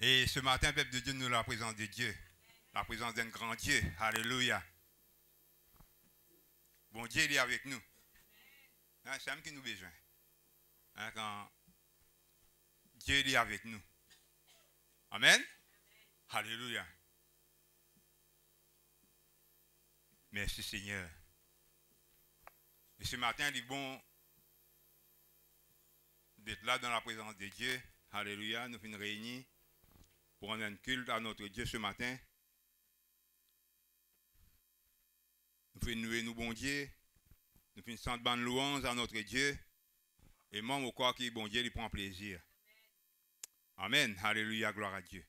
Et ce matin, peuple de Dieu, nous la présence de Dieu. La présence d'un grand Dieu. Alléluia. Bon Dieu, il est avec nous. Hein, c'est lui qui nous a besoin. Hein, quand Dieu il est avec nous. Amen. Alléluia. Merci Seigneur. Et ce matin, il est bon d'être là dans la présence de Dieu. Alléluia. Nous sommes réunis pour rendre un culte à notre Dieu ce matin. Nous faisons louer nous bon Dieu. Nous faisons une bonne louange à notre Dieu. Et moi, je crois que bon Dieu, il prend plaisir. Amen. Alléluia. Gloire à Dieu.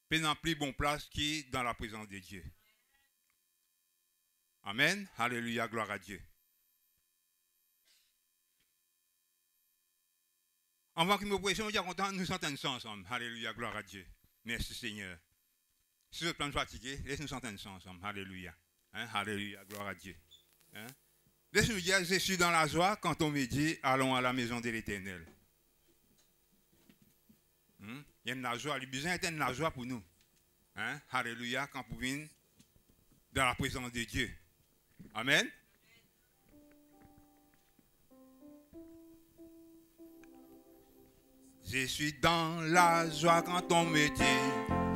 Prenons plus bonne place qui dans la présence de Dieu. Amen. Alléluia. Gloire à Dieu. Avant que nous pressions, nous sentons ça ensemble. Alléluia. Gloire à Dieu. Merci Seigneur. Si vous êtes fatigué, laissez-nous sentir ça ensemble. Alléluia. Hein? Alléluia. Gloire à Dieu. Hein? Laissez-nous dire, je suis dans la joie quand on me dit, allons à la maison de l'Éternel. Il y a une joie, le besoin est une joie pour nous. Hein? Alléluia, quand vous venez dans la présence de Dieu. Amen. Je suis dans la joie quand on me dit,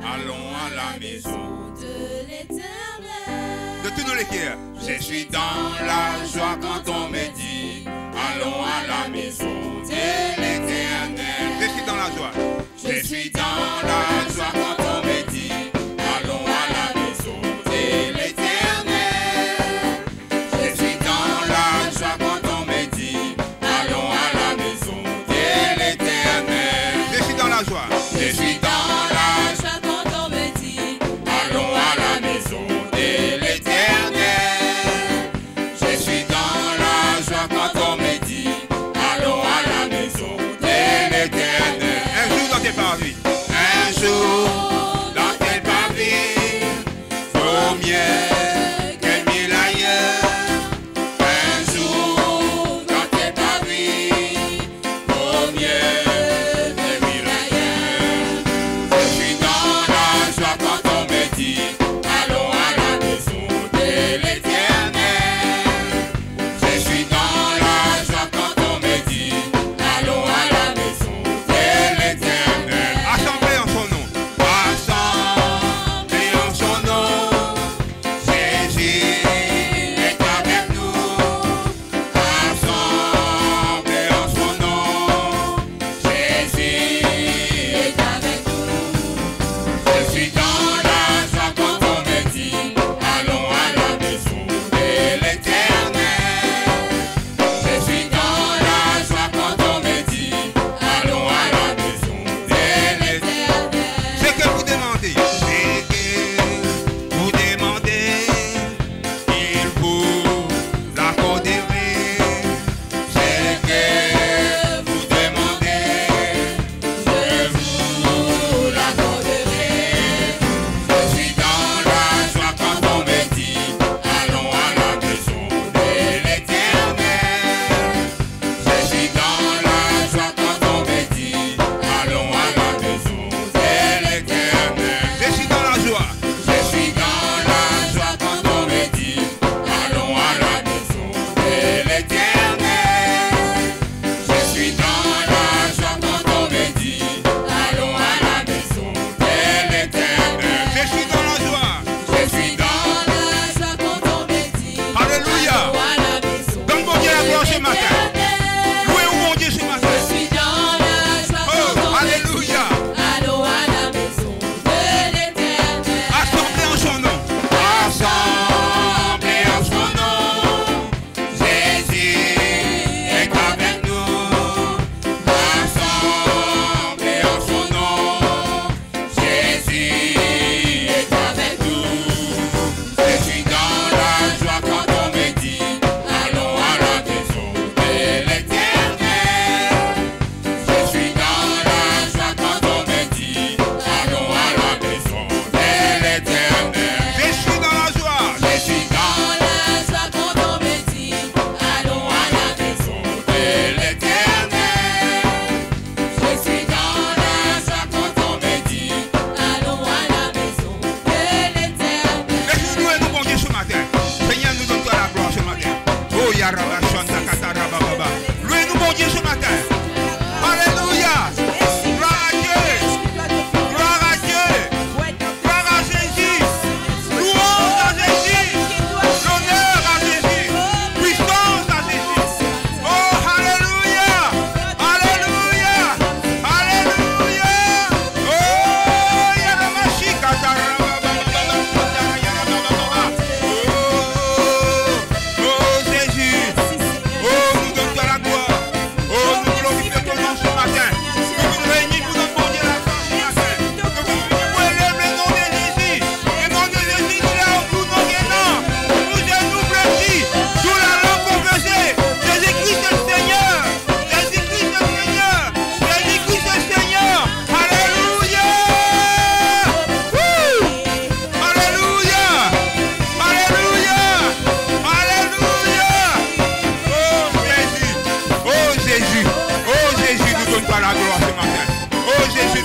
allons à la maison de l'Éternel. De tous nos cœurs. Je suis dans la joie quand on me dit, allons à la maison de l'Éternel. Je suis dans la joie. Je suis dans la joie quand on me dit, allons à la maison de l'Éternel. Je suis dans la joie quand on me dit, allons à la maison de l'Éternel. Je suis dans la joie. Je suis dans la joie quand on me dit, allons à la maison de l'Éternel. Je suis dans la joie quand on me dit, allons à la maison de l'Éternel. Un jour dans tes parvis. Un jour.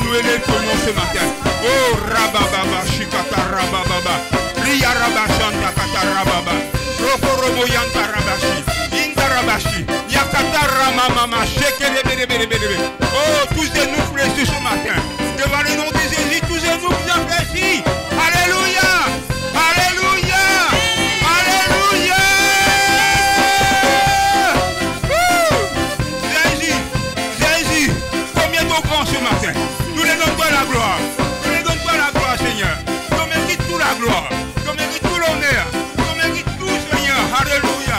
nous élève ton nom ce matin. Oh, Rabababa, Shikata Rabababa, Ria Rabashanta Kata Rababa, Rokorobo Yanta Rabashi, Inda Rabashi, Yakata Ramamama, Shekelebelebelebelebe. Oh, tous de nous fléchis ce matin. Devant le nom de Jésus, tous de nous fléchis. Alléluia! Alléluia! Alléluia! Jésus, combien de grands ce matin? Nous les donnons toi la gloire. Nous les donnons toi la gloire, Seigneur. Tu mérites tout la gloire. Tu mérites tout l'honneur. Tu mérites tout, Seigneur. Alléluia.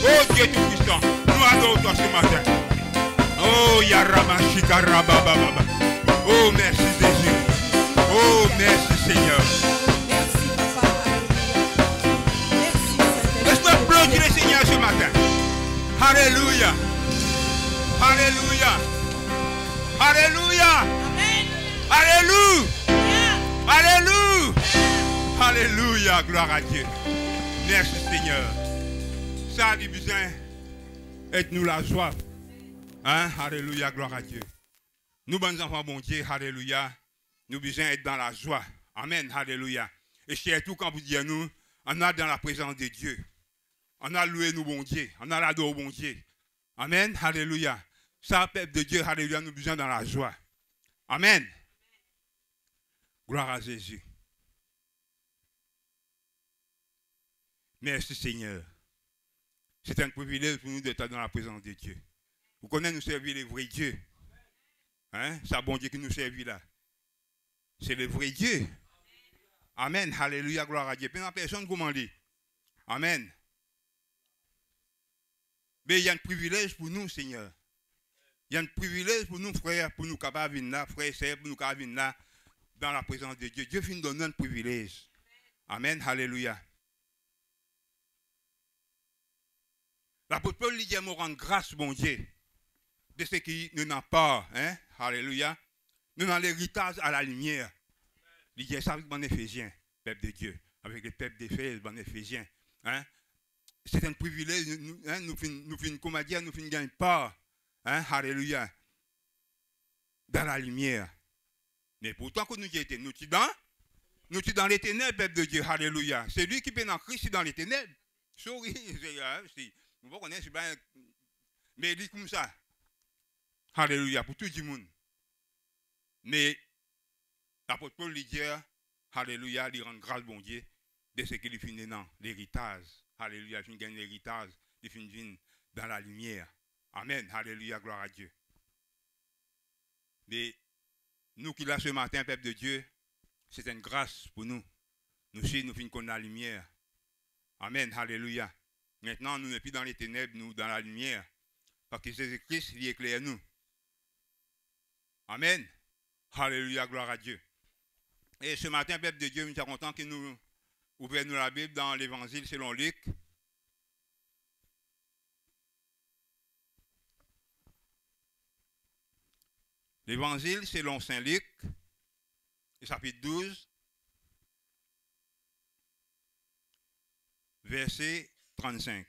Oh Dieu tout-puissant. Nous adorons toi ce matin. Oh Yaramashika Rabababa. Oh merci Jésus. Oh merci Seigneur. Merci Papa. Merci Seigneur. Laisse-moi applaudir le Seigneur ce matin. Alléluia. Alléluia. Alléluia. Alléluia. Alléluia. Alléluia. Gloire à Dieu. Merci Seigneur. Ça a du besoin. Aide-nous la joie. Hein? Alléluia. Gloire à Dieu. Nous, bons enfants, bon Dieu. Alléluia. Nous besoin être dans la joie. Amen. Alléluia. Et surtout quand vous dites nous, on a dans la présence de Dieu. On a loué nous, bon Dieu. On a l'adoré, bon Dieu. Amen. Alléluia. Ça, peuple de Dieu, alléluia, nous besoin dans la joie. Amen. Gloire à Jésus. Merci Seigneur. C'est un privilège pour nous d'être dans la présence de Dieu. Vous connaissez nous servir les vrais dieux. Hein? C'est un bon Dieu qui nous servit là. C'est le vrai Dieu. Amen. Alléluia, gloire à Dieu. Personne comment dit. Amen. Mais il y a un privilège pour nous, Seigneur. Il y a un privilège pour nous, frères, pour nous capables de venir là, frères et sœurs, pour nous capables de venir là, dans la présence de Dieu. Dieu finit donner un privilège. Amen. Alléluia. L'apôtre Paul dit, me rendre grâce, mon Dieu, de ce qui ne n'a pas. Hein? Alléluia. Nous dans l'héritage à la lumière. Il dit ça avec mon Éphésiens, peuple de Dieu, avec le peuple d'Éphèse, mon Éphésiens. Hein? C'est un privilège, nous finissons, comment dire, nous finissons gagner part. Hein? Alléluia. Dans la lumière. Mais pourtant que nous y étions, nous sommes dans les ténèbres, peuple de Dieu. Alléluia. C'est lui qui est en Christ dans les ténèbres. Sorry, vous ne connaissez pas, mais il dit comme ça. Alléluia, pour tout le monde. Mais l'apôtre Paul dit, alléluia, il rend grâce, bon Dieu, de ce qu'il finit dans l'héritage. Alléluia, il gagne l'héritage, il finit dans la lumière. Amen, alléluia, gloire à Dieu. Mais nous qui là ce matin, peuple de Dieu, c'est une grâce pour nous. Nous aussi, nous finissons dans la lumière. Amen, alléluia. Maintenant, nous ne sommes plus dans les ténèbres, nous dans la lumière. Parce que Jésus-Christ, il éclaire nous. Amen. Alléluia, gloire à Dieu. Et ce matin, peuple de Dieu, nous sommes contents que nous ouvrons la Bible dans l'évangile selon Luc. L'évangile selon Saint Luc, chapitre 12, verset 35.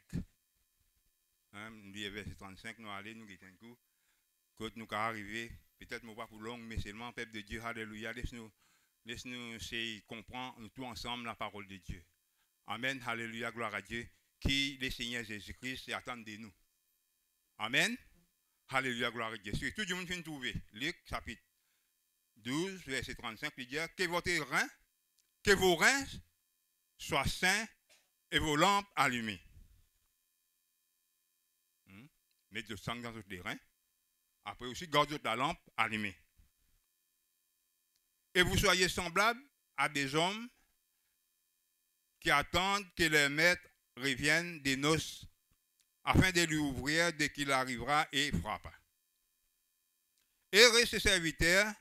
Verset 35, nous allons nous guetter un coup. Quand nous arriver, peut-être nous pas pour long, mais seulement, peuple de Dieu, alléluia, laisse-nous comprendre tout ensemble la parole de Dieu. Amen, alléluia, gloire à Dieu, qui le Seigneur Jésus-Christ attend de nous. Amen, alléluia, gloire à Dieu. Si tout le monde vient trouver, Luc, chapitre 12, verset 35, il dit que vos reins soient saints et vos lampes allumées. Mettez le sang dans votre reins. Après aussi, gardez la lampe allumée. Et vous soyez semblables à des hommes qui attendent que leur maître revienne des noces afin de lui ouvrir dès qu'il arrivera et frappe. Et ses serviteurs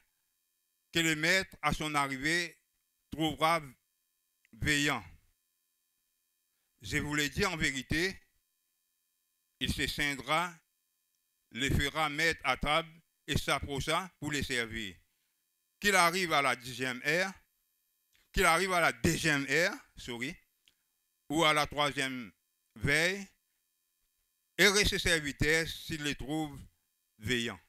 que le maître à son arrivée trouvera veillant. Je vous l'ai dit en vérité, il se scindra, les fera mettre à table et s'approcha pour les servir. Qu'il arrive à la 10e heure, qu'il arrive à la 2e heure, ou à la 3e veille, et ses serviteurs s'il les trouve veillants.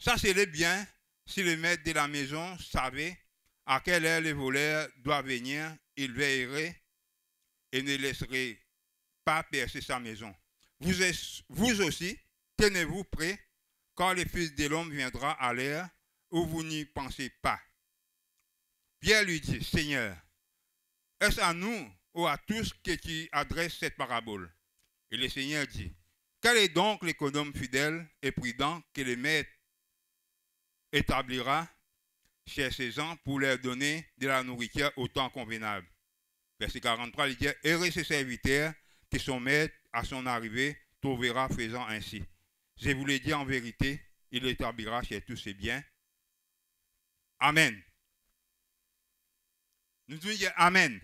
Ça, c'est les biens. Si le maître de la maison savait à quelle heure les voleurs doivent venir, il veillerait et ne laisserait pas percer sa maison. Vous aussi, tenez-vous prêts, car le Fils de l'homme viendra à l'heure où vous n'y pensez pas. Pierre lui dit, Seigneur, est-ce à nous ou à tous que tu adresses cette parabole? Et le Seigneur dit, quel est donc l'économe fidèle et prudent que le maître établira chez ses gens pour leur donner de la nourriture au temps convenable? Verset 43, il dit, heureux ce serviteur que son maître, à son arrivée, trouvera faisant ainsi. Je vous le dis en vérité, il établira chez tous ses biens. Amen. Nous devons dire Amen.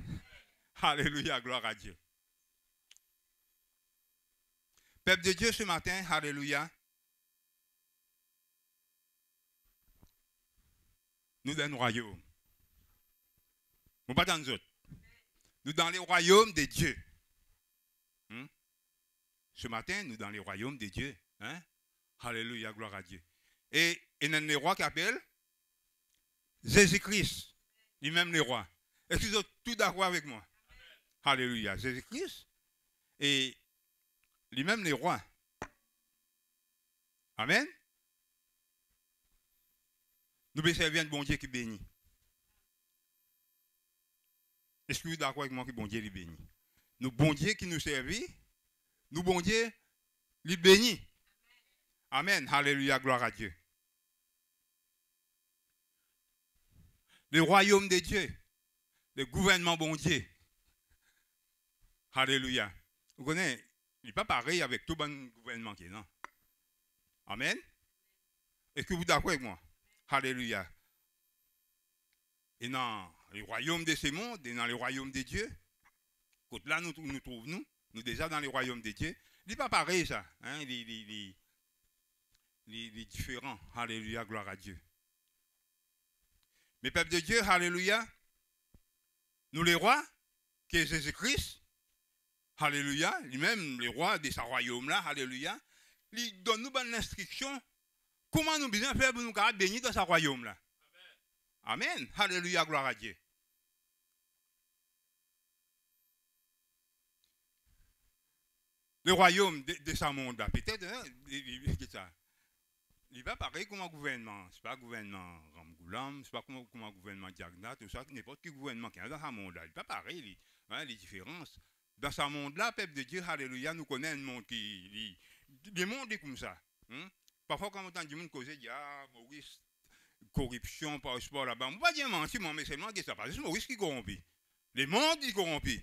Alléluia, gloire à Dieu. Peuple de Dieu, ce matin, alléluia, nous dans le royaume. Nous pas dans nous autres. Nous dans les royaumes de Dieu. Ce matin, nous dans les royaumes de Dieu. Hein? Alléluia, gloire à Dieu. Et il y a les rois qui appellent Jésus-Christ, lui-même les rois. Est-ce qu'ils sont tous d'accord avec moi? Alléluia, Jésus-Christ et lui-même les rois. Amen. Nous pouvons servir un bon Dieu qui bénit. Est-ce que vous êtes d'accord avec moi que bon Dieu lui bénit? Nous, bon Dieu qui nous servit, nous, bon Dieu, lui bénit. Amen. Alléluia, gloire à Dieu. Le royaume de Dieu, le gouvernement bon Dieu. Alléluia. Vous connaissez, il n'est pas pareil avec tout bon gouvernement qui est, non? Amen. Est-ce que vous êtes d'accord avec moi? Alléluia. Et dans le royaume de ce monde, et dans le royaume de Dieu, quand là nous trouvons, nous déjà dans le royaume de Dieu, il n'est pas pareil ça. Hein? Il est différent. Alléluia, gloire à Dieu. Mais peuple de Dieu, alléluia, nous les rois, qui est Jésus-Christ, alléluia, lui-même, les rois de ce royaume-là, alléluia, il donne nous une instruction, comment nous besoin faire pour nous bénir dans ce royaume-là. Amen. Alléluia, gloire à Dieu. Le royaume de ce monde-là, peut-être, hein, il va pareil comme un gouvernement. Ce n'est pas un gouvernement Ramgoulam, ce n'est pas comme un gouvernement Diagna, tout ça, n'importe quel gouvernement qui est dans ce monde-là. Il n'est pas pareil, les différences. Dans ce monde-là, peuple de Dieu, alléluia, nous connaissons un monde qui. Le monde est comme ça. Hein? Parfois, quand on entend du monde causer, il y a Maurice, corruption par sport là-bas. On ne va pas dire mentir, mais c'est seulement que ça passe. C'est Maurice qui corrompt. Le monde est corrompu.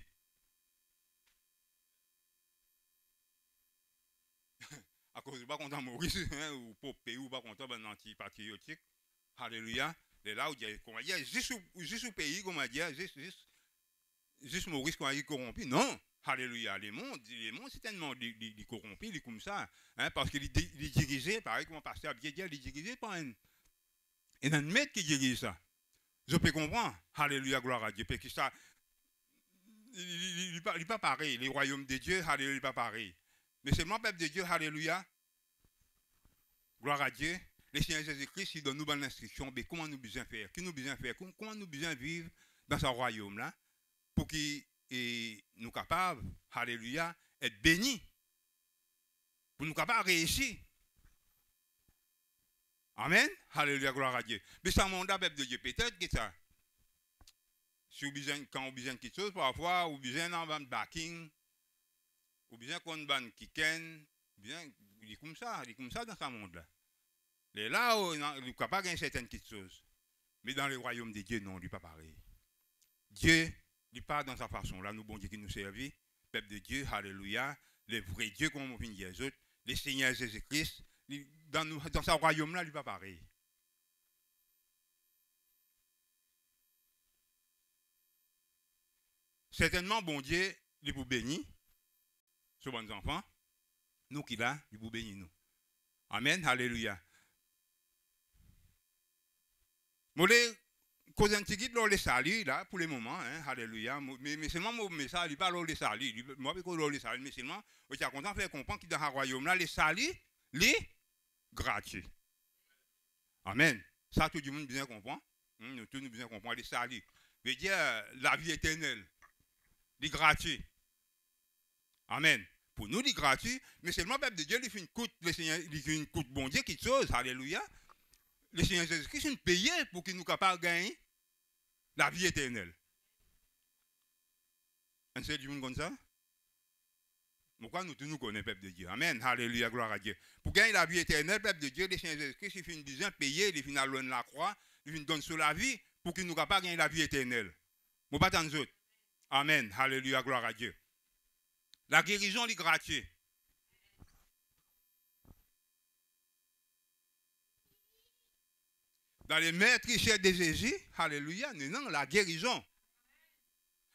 À cause de pas content Maurice, hein, ou pour pays, ou pas content d'un anti-patriotique. Alléluia. Et là, on va dire, juste au pays, on va dire, juste Maurice qu'on a dit corrompu. Non. Alléluia. Les mondes c'est tellement corrompu, il est comme ça. Hein, parce qu'il est dirigé, pareil comme un pasteur a bien dit, il est dirigé par un maître qui dirige ça. Je peux comprendre. Alléluia, gloire à Dieu. Parce que ça, il n'est pas pareil. Les royaumes de Dieu, alléluia, il n'est pas pareil. Mais c'est mon peuple de Dieu, alléluia. Gloire à Dieu. Le Seigneur Jésus-Christ, il donne nous une instruction. Mais comment nous besoin faire? Qu'est-ce que nous besoin faire? Comment nous besoin vivre dans ce royaume-là? Pour qu'il nous capables, alléluia, être bénis. Pour nous capables de réussir. Amen. Alléluia, gloire à Dieu. Mais ça monde peuple de Dieu, peut-être que ça. Si quand on a besoin de quelque chose, parfois, on a besoin d'un backing. Ou bien qu'on ban kicken, bien il est comme ça dans ce monde-là. Et là, il n'est capable de certaines petites choses. Mais dans le royaume de Dieu, non, il n'est pas pareil. Dieu, il n'est pas dans sa façon. Là, nous, bon Dieu qui nous servit, peuple de Dieu, alléluia, le vrai Dieu, comme on vient de dire les autres, le Seigneur Jésus-Christ, dans ce royaume-là, il n'est pas pareil. Certainement, bon Dieu, il vous bénit. Sur bons enfants, nous qui là, il vous bénit nous. Amen, alléluia. Moi, les causes antiques, les salut là, pour le moment, hein, alléluia. Mais seulement mon message, il parle les salut. Moi, je les salut, mais seulement, je suis content de faire comprendre que dans le royaume là, les salut, les gratuits. Amen. Ça, tout le monde bien comprend. Nous tous nous bien comprendre. Les salis. Veut dire la vie éternelle. Les gratuits. Amen. Pour nous, les gratuits, mais seulement le peuple de Dieu, il fait une coûte, le Seigneur, il fait une coûte bon Dieu, quelque chose. Alléluia. Le Seigneur Jésus-Christ, il payé pour qu'il nous capable de gagner la vie éternelle. On sait du monde comme ça? Pourquoi nous tous nous connaissons le peuple de Dieu? Amen. Alléluia, gloire à Dieu. Pour gagner la vie éternelle, le peuple de Dieu, le Seigneur Jésus-Christ, il fait une besoin payer, il fait une la croix, il fait une donne sur la vie pour qu'il nous capable de gagner la vie éternelle. Vous ne pas tant autres. Amen. Alléluia, gloire à Dieu. La guérison est gratuite. Dans les maîtres richesses de Jésus, alléluia, non, la guérison,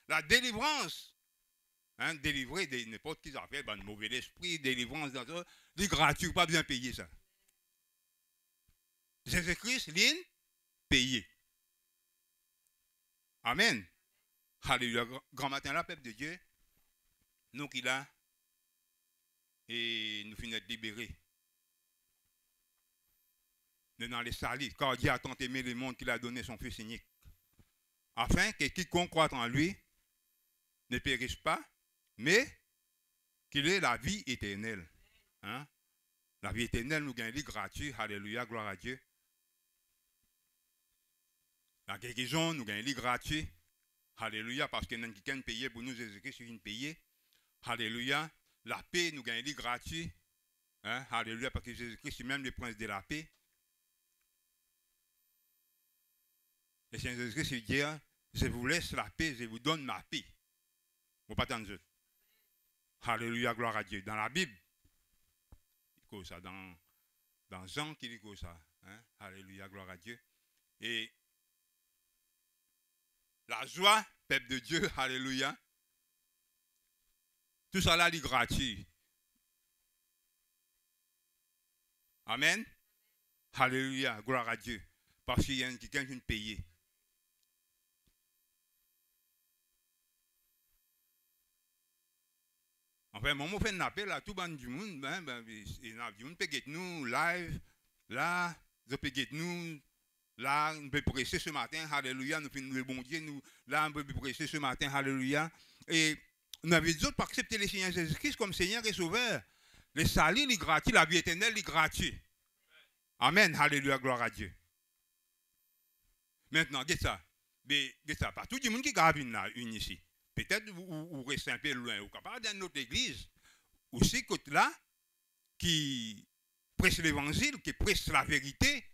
la délivrance, hein, délivrer de n'importe qui affaire, ben, mauvais esprit, délivrance, dans ça, c'est gratuit, pas bien payer ça. Jésus-Christ, l'in, payé. Amen. Alléluia. Grand matin, la peuple de Dieu, nous qui là, et nous finissons d'être libérés. Nous dans les salis, car Dieu a tant aimé le monde qu'il a donné son Fils unique, afin que quiconque croit en lui ne périsse pas, mais qu'il ait la vie éternelle. Hein? La vie éternelle, nous gagnons gratuit. Alléluia, gloire à Dieu. La guérison, nous gagnons gratuit. Alléluia, parce que nous avons payé pour nous, Jésus-Christ, il a payé. Alléluia. La paix, nous gagnons gratuit. Hein? Alléluia, parce que Jésus-Christ est même le prince de la paix. Le Seigneur Jésus-Christ dit, je vous laisse la paix, je vous donne ma paix. Vous ne pas entendre. Alléluia, gloire à Dieu. Dans la Bible, il dit ça. Dans Jean, il dit ça. Hein? Alléluia, gloire à Dieu. Et la joie, peuple de Dieu, alléluia. Tout ça là, est gratuit. Amen. Alléluia, gloire à Dieu. Parce qu'il y a quelqu'un qui vient payer. Enfin, mon fait un appel à tout le monde du monde. Du monde peut get nous live. Là, je peux get nous. Là, on peut presser ce matin. Alléluia. Nous finissons le bon Dieu. Nous, là, on peut presser ce matin. Alléluia. Et nous avons dit pour accepter le Seigneur Jésus-Christ comme Seigneur et Sauveur. Le salut, il est gratuit. La vie éternelle, il est gratuit. Amen. Alléluia. Gloire à Dieu. Maintenant, qu'est-ce ça? Mais qu'est-ce ça? Pas tout le monde qui a une ici. Peut-être vous restez un peu loin. Ou capable dans notre église. Aussi, côté là, qui prêche l'évangile, qui prêche la vérité.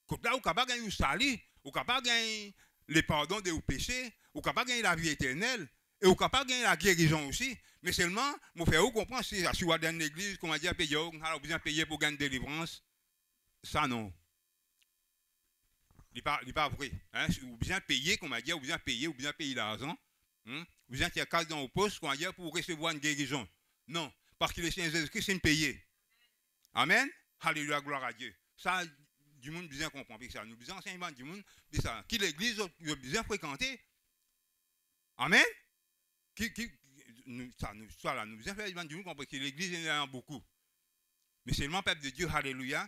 Côté là, vous capable de gagner le salut. Vous capable de gagner le pardon de vos péchés. Vous capable de gagner la vie éternelle. Et vous capable de gagner la guérison aussi. Mais seulement, mon frère, vous comprenez, si vous êtes dans l'église, comment dire, payer, vous avez payé pour gagner délivrance. Ça, non. Il n'est pas vrai. Hein? Vous bien payer, comment dire, vous bien payer l'argent. Vous bien faire casse dans vos postes, comment dire, pour recevoir une guérison. Non. Parce que le Seigneur Jésus-Christ, c'est une payé. Amen. Alléluia, gloire à Dieu. Ça, du monde bien comprend. Ça, nous bien enseignement du monde, ça. Qui l'église, vous bien fréquenter. Amen. Nous bien faire du monde comprend que l'église, il y en a beaucoup. Mais seulement, peuple de Dieu, alléluia,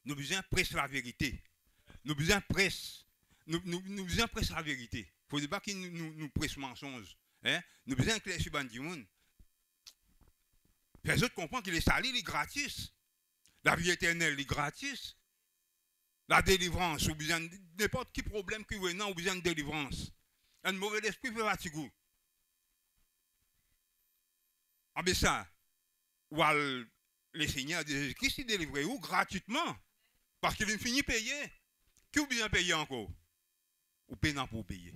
nous bien presse la vérité. Nous bien presse. Nous bien presse la vérité. Il ne faut pas qu'il nous presse mensonge. Hein? Nous bien clair sur le monde. Les autres comprennent que le salut est gratis. La vie éternelle est gratis. La délivrance, ou bien n'importe quel problème qui est ou bien une délivrance. Un mauvais esprit fait fatiguer. Ah ben ça, ou le Seigneur de Jésus-Christ délivre où gratuitement. Parce qu'il a fini de payer. Qui ou bien payer encore? Ou payant pour payer.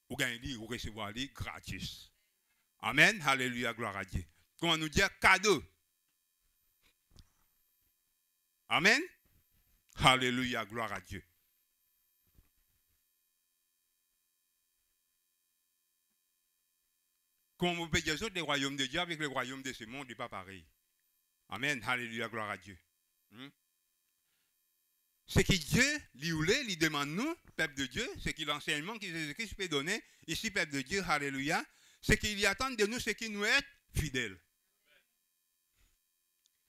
Ou gagner, ou recevoir les gratis. Amen. Alléluia, gloire à Dieu. Comment nous dire cadeau? Amen. Alléluia, gloire à Dieu. Comment on peut dire ça, les royaumes de Dieu avec le royaume de ce monde n'est pas pareil. Amen. Alléluia, gloire à Dieu. Ce que Dieu lui demande nous, peuple de Dieu, c'est que l'enseignement que Jésus-Christ peut donner, ici, peuple de Dieu, alléluia, c'est qu'il y attend de nous ce qui nous est fidèle.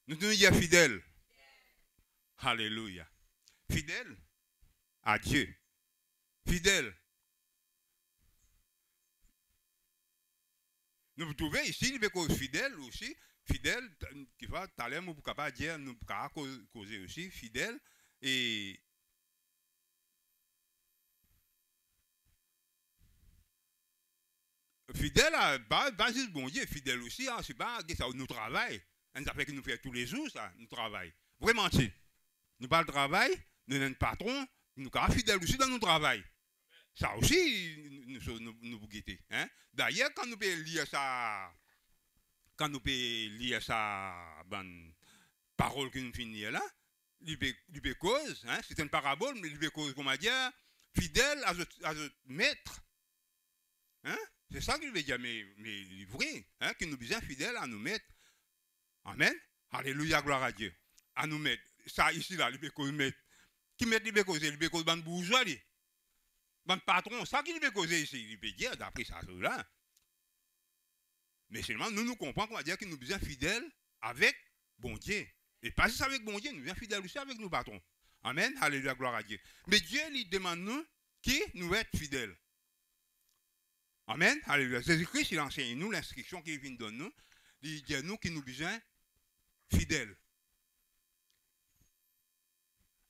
Nous devons dire fidèle. Alléluia. Fidèle à Dieu. Fidèle. Nous trouvons ici, il veut fidèle aussi. Fidèle, qui va, tout à l'heure, nous ne pouvons pas dire, nous pouvons causer aussi, fidèle. Et fidèle à pas juste bon Dieu, fidèle aussi, hein, c'est pas ça, nous travaillons. Ça fait que nous faisons tous les jours, ça, nous travaillons. Vraiment, nous pas le travail, nous sommes patron, nous sommes fidèles aussi dans notre travail. Ça aussi, nous guetter. Hein? D'ailleurs, quand nous pouvons lire ça, bonne parole que nous finissons là, il peut cause, hein? C'est une parabole, mais il peut cause, comment dire, fidèle à notre maître. Hein? C'est ça qu'il veut dire, mais vrai, hein? Que nous sommes fidèles à nous mettre. Amen. Alléluia, gloire à Dieu. À nous mettre. Ça ici, là, il peut cause mettre. Qui met il peut causer? Il peut cause ban bourgeois, ban patron, ça qu'il peut causer ici. Il peut dire, d'après ça, là. Mais seulement, nous comprenons qu'on va dire que nous sommes fidèles avec bon Dieu. Et pas juste avec bon Dieu, nous sommes fidèles aussi avec nos patrons. Amen. Alléluia, gloire à Dieu. Mais Dieu lui demande nous qui nous être fidèles. Amen. Alléluia. Jésus-Christ, il enseigne nous l'instruction qu'il vient de donner nous. Il dit à nous qui nous sommes fidèles.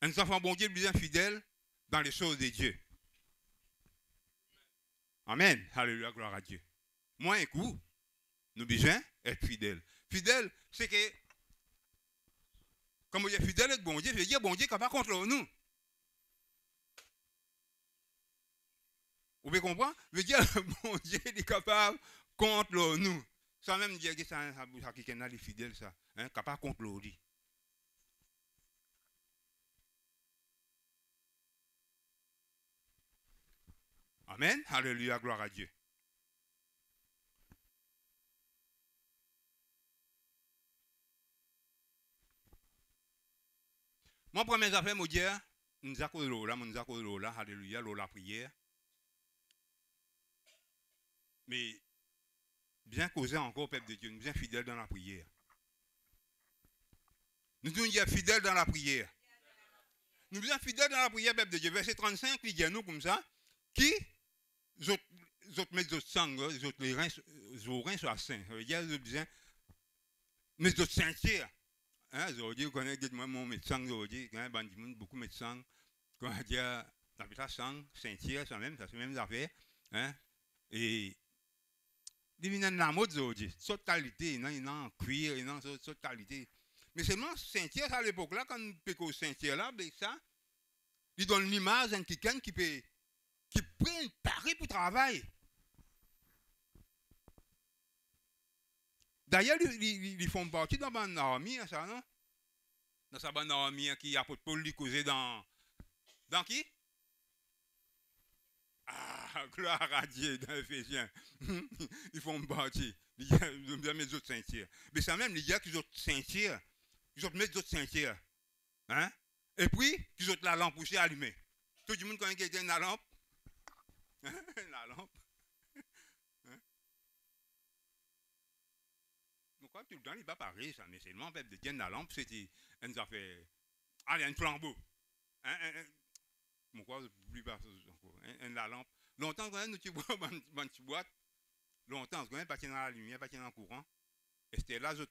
Un enfant bon Dieu besoin fidèle dans les choses de Dieu. Amen. Alléluia, gloire à Dieu. Moi, un coup, nous besoin être fidèles. Fidèle, c'est que, comme on dit fidèle avec bon Dieu, je veux dire bon Dieu qui va contre nous. Vous pouvez comprendre? Je veux dire bon Dieu est capable contre nous. Ça même dire que ça qui est les fidèles, ça, hein, capable contre lui. Amen. Alléluia, gloire à Dieu. Mon premier affaire, me dire, nous avons là, alléluia, la prière. Mais bien causer encore, peuple de Dieu, nous sommes fidèles dans la prière. Nous sommes fidèles dans la prière. Nous sommes fidèles dans la prière, peuple de Dieu. Verset 35, il dit à nous comme ça, qui mettent d'autres sang, les reins soient saints. Il y a des gens, mais d'autres saintières. Aujourd'hui, vous connaissez mon médecin, aujourd'hui, beaucoup de médecins, comment dire, ça sang, saintière, ça même, ça c'est même affaire. Et il y a une mode aujourd'hui, toute qualité, il y a en cuir, il y a toute qualité. Mais seulement saintière, à l'époque là, quand on peut saintière là, ben ça, il donne l'image d'un quelqu'un qui prend un pari pour travailler. D'ailleurs, ils font partie dans une armée, ça, non? Dans sa bande armée qui a pour Paul lui causer dans qui? Ah, gloire à Dieu, dans Ephésiens. Ils font partie. Ils mettent les autres saintières. Mais ça même, il y a qu'ils autres saintières. Ils autres mettent d'autres saintières. Hein? Et puis, ils autres la lampe aussi allumée. Tout le monde connaît quelqu'un la lampe? La lampe. Donc, tout le temps, il va parler, ça. Mais seulement, en fait, de la lampe, c'était une affaire. Allez, un flambeau. Pourquoi plus bas encore? La lampe. Longtemps, quand nous, tu vois, une petite boîte. Longtemps, quand même, pas qu'il y a la lumière, pas qu'il y a le courant. Et c'était là, je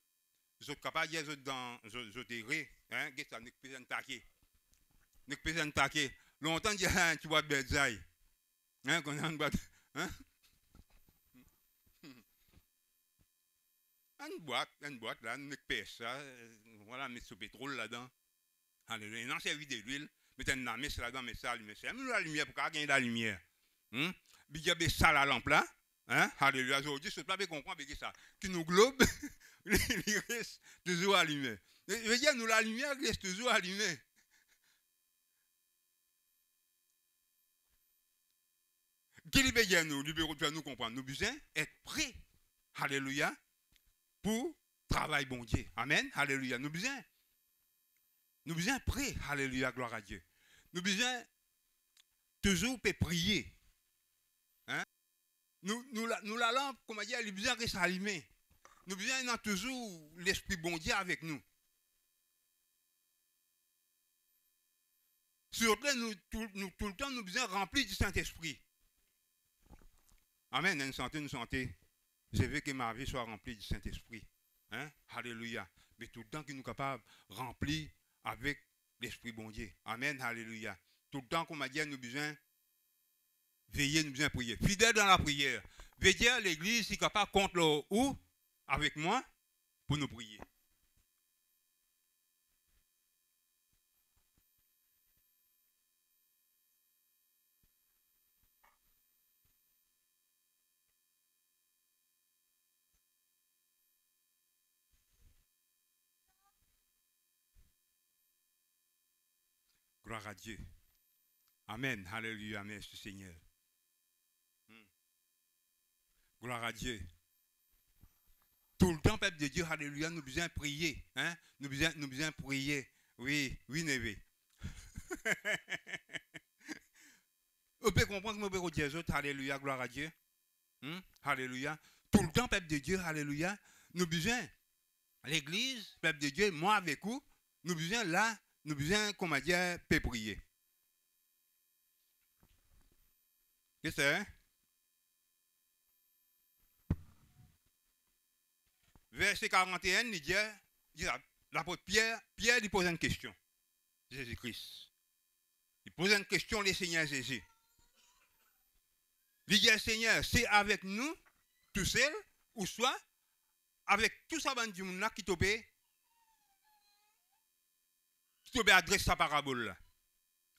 suis capable de dire, dans, je dirais, hein, que ça n'est pas un taquet. N'est pas un taquet. Longtemps, il y a un petit boîte berzaille. Hein, quand on a une boîte. Hein? Une boîte là, une pêche ça, voilà, mettre ce pétrole là-dedans. Alléluia, non, c'est vide d'huile, mettre une namesse là-dedans, mettre ça, allumer. C'est même la lumière pour gagner la lumière. Il y a ça la lampe là, hein, alléluia, aujourd'hui, je ne peux pas comprendre avec ça. Qui nous globe, il reste toujours allumé. Je veux dire, nous, la lumière reste toujours allumée. Qui veut dire nous, libéraux de nous comprendre? Nous besoin être prêts, alléluia, pour travailler bon Dieu. Amen. Alléluia. Nous besoin prêts. Alléluia. Gloire à Dieu. Nous besoin toujours prier. Hein? Nous la lampe, comme on dit, elle a besoin de s'allumer. Nous besoin toujours l'esprit bon Dieu avec nous. Surtout, tout le temps, nous besoin remplis du Saint-Esprit. Amen. Une santé. Je veux que ma vie soit remplie du Saint-Esprit. Hein? Alléluia. Mais tout le temps que nous sommes capables de remplir avec l'Esprit bon Dieu. Amen. Alléluia. Tout le temps qu'on m'a dit, nous besoin veiller, nous besoin prier. Fidèle dans la prière. Veiller à l'église, si capable contre le ou avec moi pour nous prier. Gloire à Dieu. Amen. Alléluia. Merci Seigneur. Gloire à Dieu. Tout le temps, peuple de Dieu, alléluia, nous besoin prier. Hein? Nous besoin prier. Oui, Névé. On peut comprendre que nous dire autres, alléluia, gloire à Dieu. Alléluia. Tout le temps, peuple de Dieu, alléluia, nous besoin. L'église, peuple de Dieu, moi avec vous, nous besoin là, nous besoin, comment dire, peut prier. Qu'est-ce que c'est? Hein? Verset 41, il dit l'apôtre Pierre lui pose une question. Jésus-Christ. Il pose une question, le Seigneur Jésus. Il dit, Seigneur, c'est avec nous, tout seul, ou soit avec tout ça, du monde qui t'obéit adresse sa parabole là.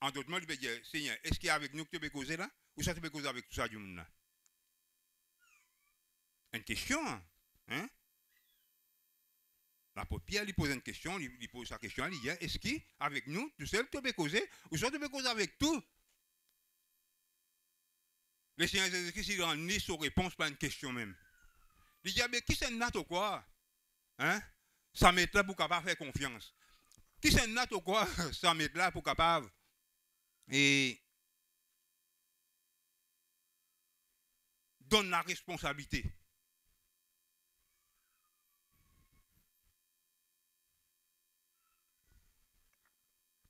En d'autres mots, il veut dire, Seigneur, est-ce qu'il y a avec nous que tu peux causer là? Ou ça tu peux causer avec tout ça du monde là? Une question, hein? L'apôtre Pierre lui pose une question, il pose sa question, il dit, est-ce qu'avec nous, tout seul, tu peux causer, ou soit tu peux causer avec tout? Le Seigneur Jésus-Christ, il en est sa réponse par une question même. Il dit, mais qui c'est nat ou quoi? Hein? Ça met là pour capable faire confiance. Qui c'est nat ou quoi? Ça met là pour capable. Et donne la responsabilité.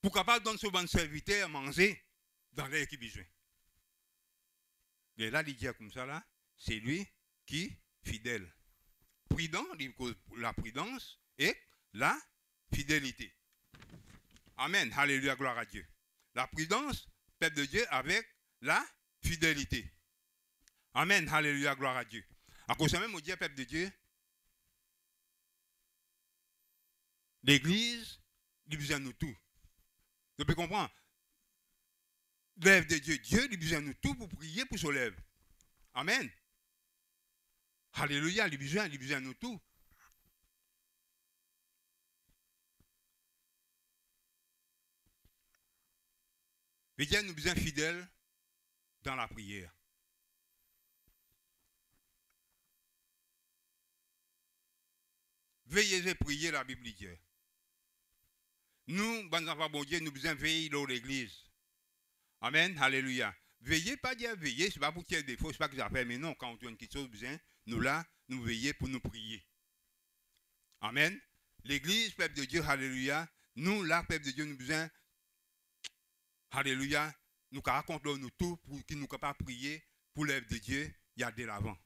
Pour capable donner ce bon serviteur à manger dans l'air qui besoin. Et là, il dit comme ça, là, c'est lui qui fidèle. Prudent, la prudence et la fidélité. Amen. Alléluia, gloire à Dieu. La prudence, peuple de Dieu, avec la fidélité. Amen. Alléluia, gloire à Dieu. À cause de ça même, on dit, peuple de Dieu, l'église, il besoin de nous tout. Vous pouvez comprendre? L'œuvre de Dieu, Dieu, il besoin de nous tout pour prier pour son œuvre. Amen. Alléluia, il besoin de nous tout. Mais Dieu nous besoin fidèles dans la prière. Veillez et priez, la Bible dit. Nous, bon enfants, bon Dieu, nous besoin veiller dans l'église. Amen, alléluia. Veillez, pas dire veiller, ce n'est pas pour qu'il y ait des défauts, ce n'est pas que j'appelle, mais non, quand on a quelque chose besoin, nous là, nous veillons pour nous prier. Amen. L'église, peuple de Dieu, alléluia. Nous là, peuple de Dieu, nous besoin, alléluia, nous racontons nous tout pour qu'il nous capable de prier pour l'œuvre de Dieu, il y a de l'avant.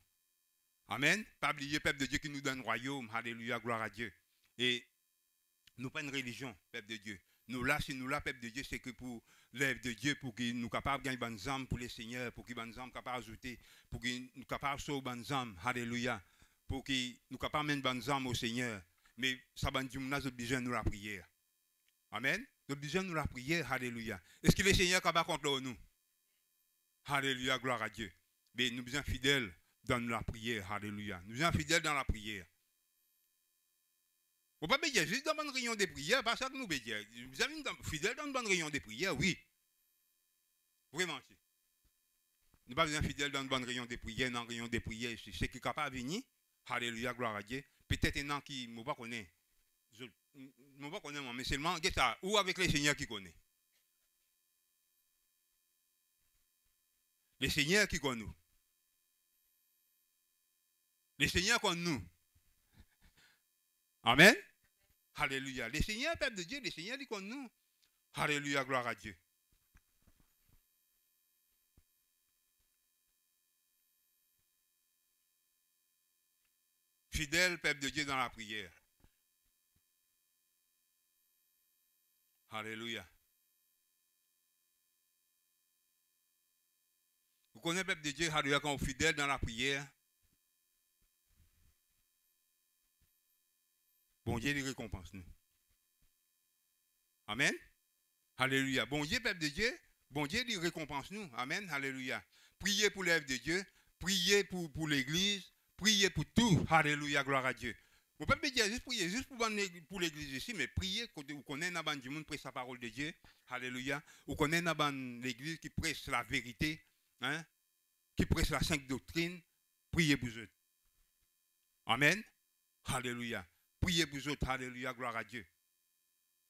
Amen. Pas oublier, peuple de Dieu qui nous donne le royaume, alléluia, gloire à Dieu. Et nous pas une religion, peuple de Dieu. Nous là, si nous là, peuple de Dieu, c'est que pour l'œuvre de Dieu, pour qu'il nous capable de gagner bonnes âmes pour les seigneurs, pour qu'il bonnes âmes capable d'ajouter, pour qu'il nous capable de sauver bonnes âmes, alléluia, pour qu'il nous capable de mettre bonnes âmes au Seigneur. Mais ça va nous avons besoin de nous la prière. Amen. Nous avons besoin de nous la prière, alléluia. Est-ce que le Seigneur est capable de contre nous? Alléluia, gloire à Dieu. Mais nous sommes besoin fidèles dans la prière, alléluia. Nous sommes fidèles dans la prière. Vous ne pouvez pas dire juste dans une bonne réunion de prière, pas ça que nous pouvons dire. Vous avez fidèles dans une bonne réunion de prière, oui. Vraiment. Nous pas besoin fidèles dans une bonne réunion de prière, dans une réunion de prière. C'est qui est capable de venir. Alléluia, gloire à Dieu. Peut-être un an qui ne m'a pas connaît. Je ne m'a pas connaît, mais seulement, ça, ou avec les seigneurs qui connaissent. Les seigneurs qui connaissent nous. Les seigneurs connaissent nous. Amen. Alléluia. Les seigneurs, peuple de Dieu, les seigneurs qui connaissent nous. Alléluia, gloire à Dieu. Fidèle, peuple de Dieu, dans la prière. Alléluia. Vous connaissez, peuple de Dieu, alléluia, quand vous êtes fidèle dans la prière, bon Dieu, il récompense nous. Amen. Alléluia. Bon Dieu, peuple de Dieu, bon Dieu, il récompense nous. Amen. Alléluia. Priez pour l'œuvre de Dieu, priez pour l'église, priez pour tout. Alléluia, gloire à Dieu. Vous ne pouvez pas dire juste prier juste pour l'église ici, mais priez, vous connaissez dans du monde prêche la parole de Dieu. Alléluia. Vous connaissez dans l'église qui prêche la vérité, hein, qui prêche la sainte doctrine. Priez pour eux. Amen. Alléluia. Priez pour eux. Alléluia, gloire à Dieu.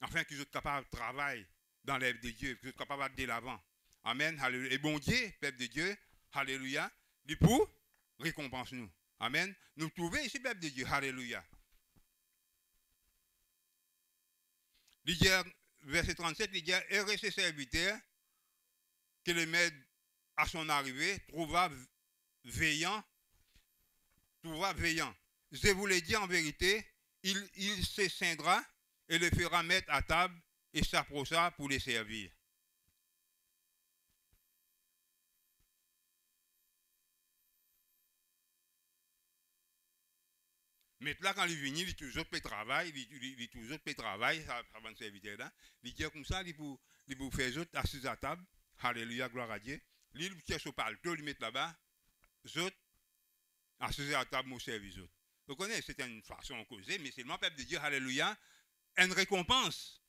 Afin qu'ils soient capables de travailler dans l'œuvre de Dieu, qu'ils soient capables de l'avant. Amen. Alléluia. Et bon Dieu, peuple de Dieu, alléluia, du pour récompense nous. Amen. Nous trouvons ici, peuple de Dieu, alléluia. Verset 37, il dit, heureux ses serviteurs, que le maître à son arrivée trouva veillant. Je vous l'ai dit en vérité, il se scindra et le fera mettre à table et s'approcha pour les servir. Maintenant, quand il vient, il toujours peut travailler, il toujours peut travailler avant de servir là. Il dit comme ça, il pour faire autres assis à table. Alléluia, gloire à Dieu. Il tient son paletot, il met là-bas. Autres assis à table, pour servir autres. Vous connaissez, c'est une façon de causer, mais c'est le peuple de Dieu, alléluia, une récompense.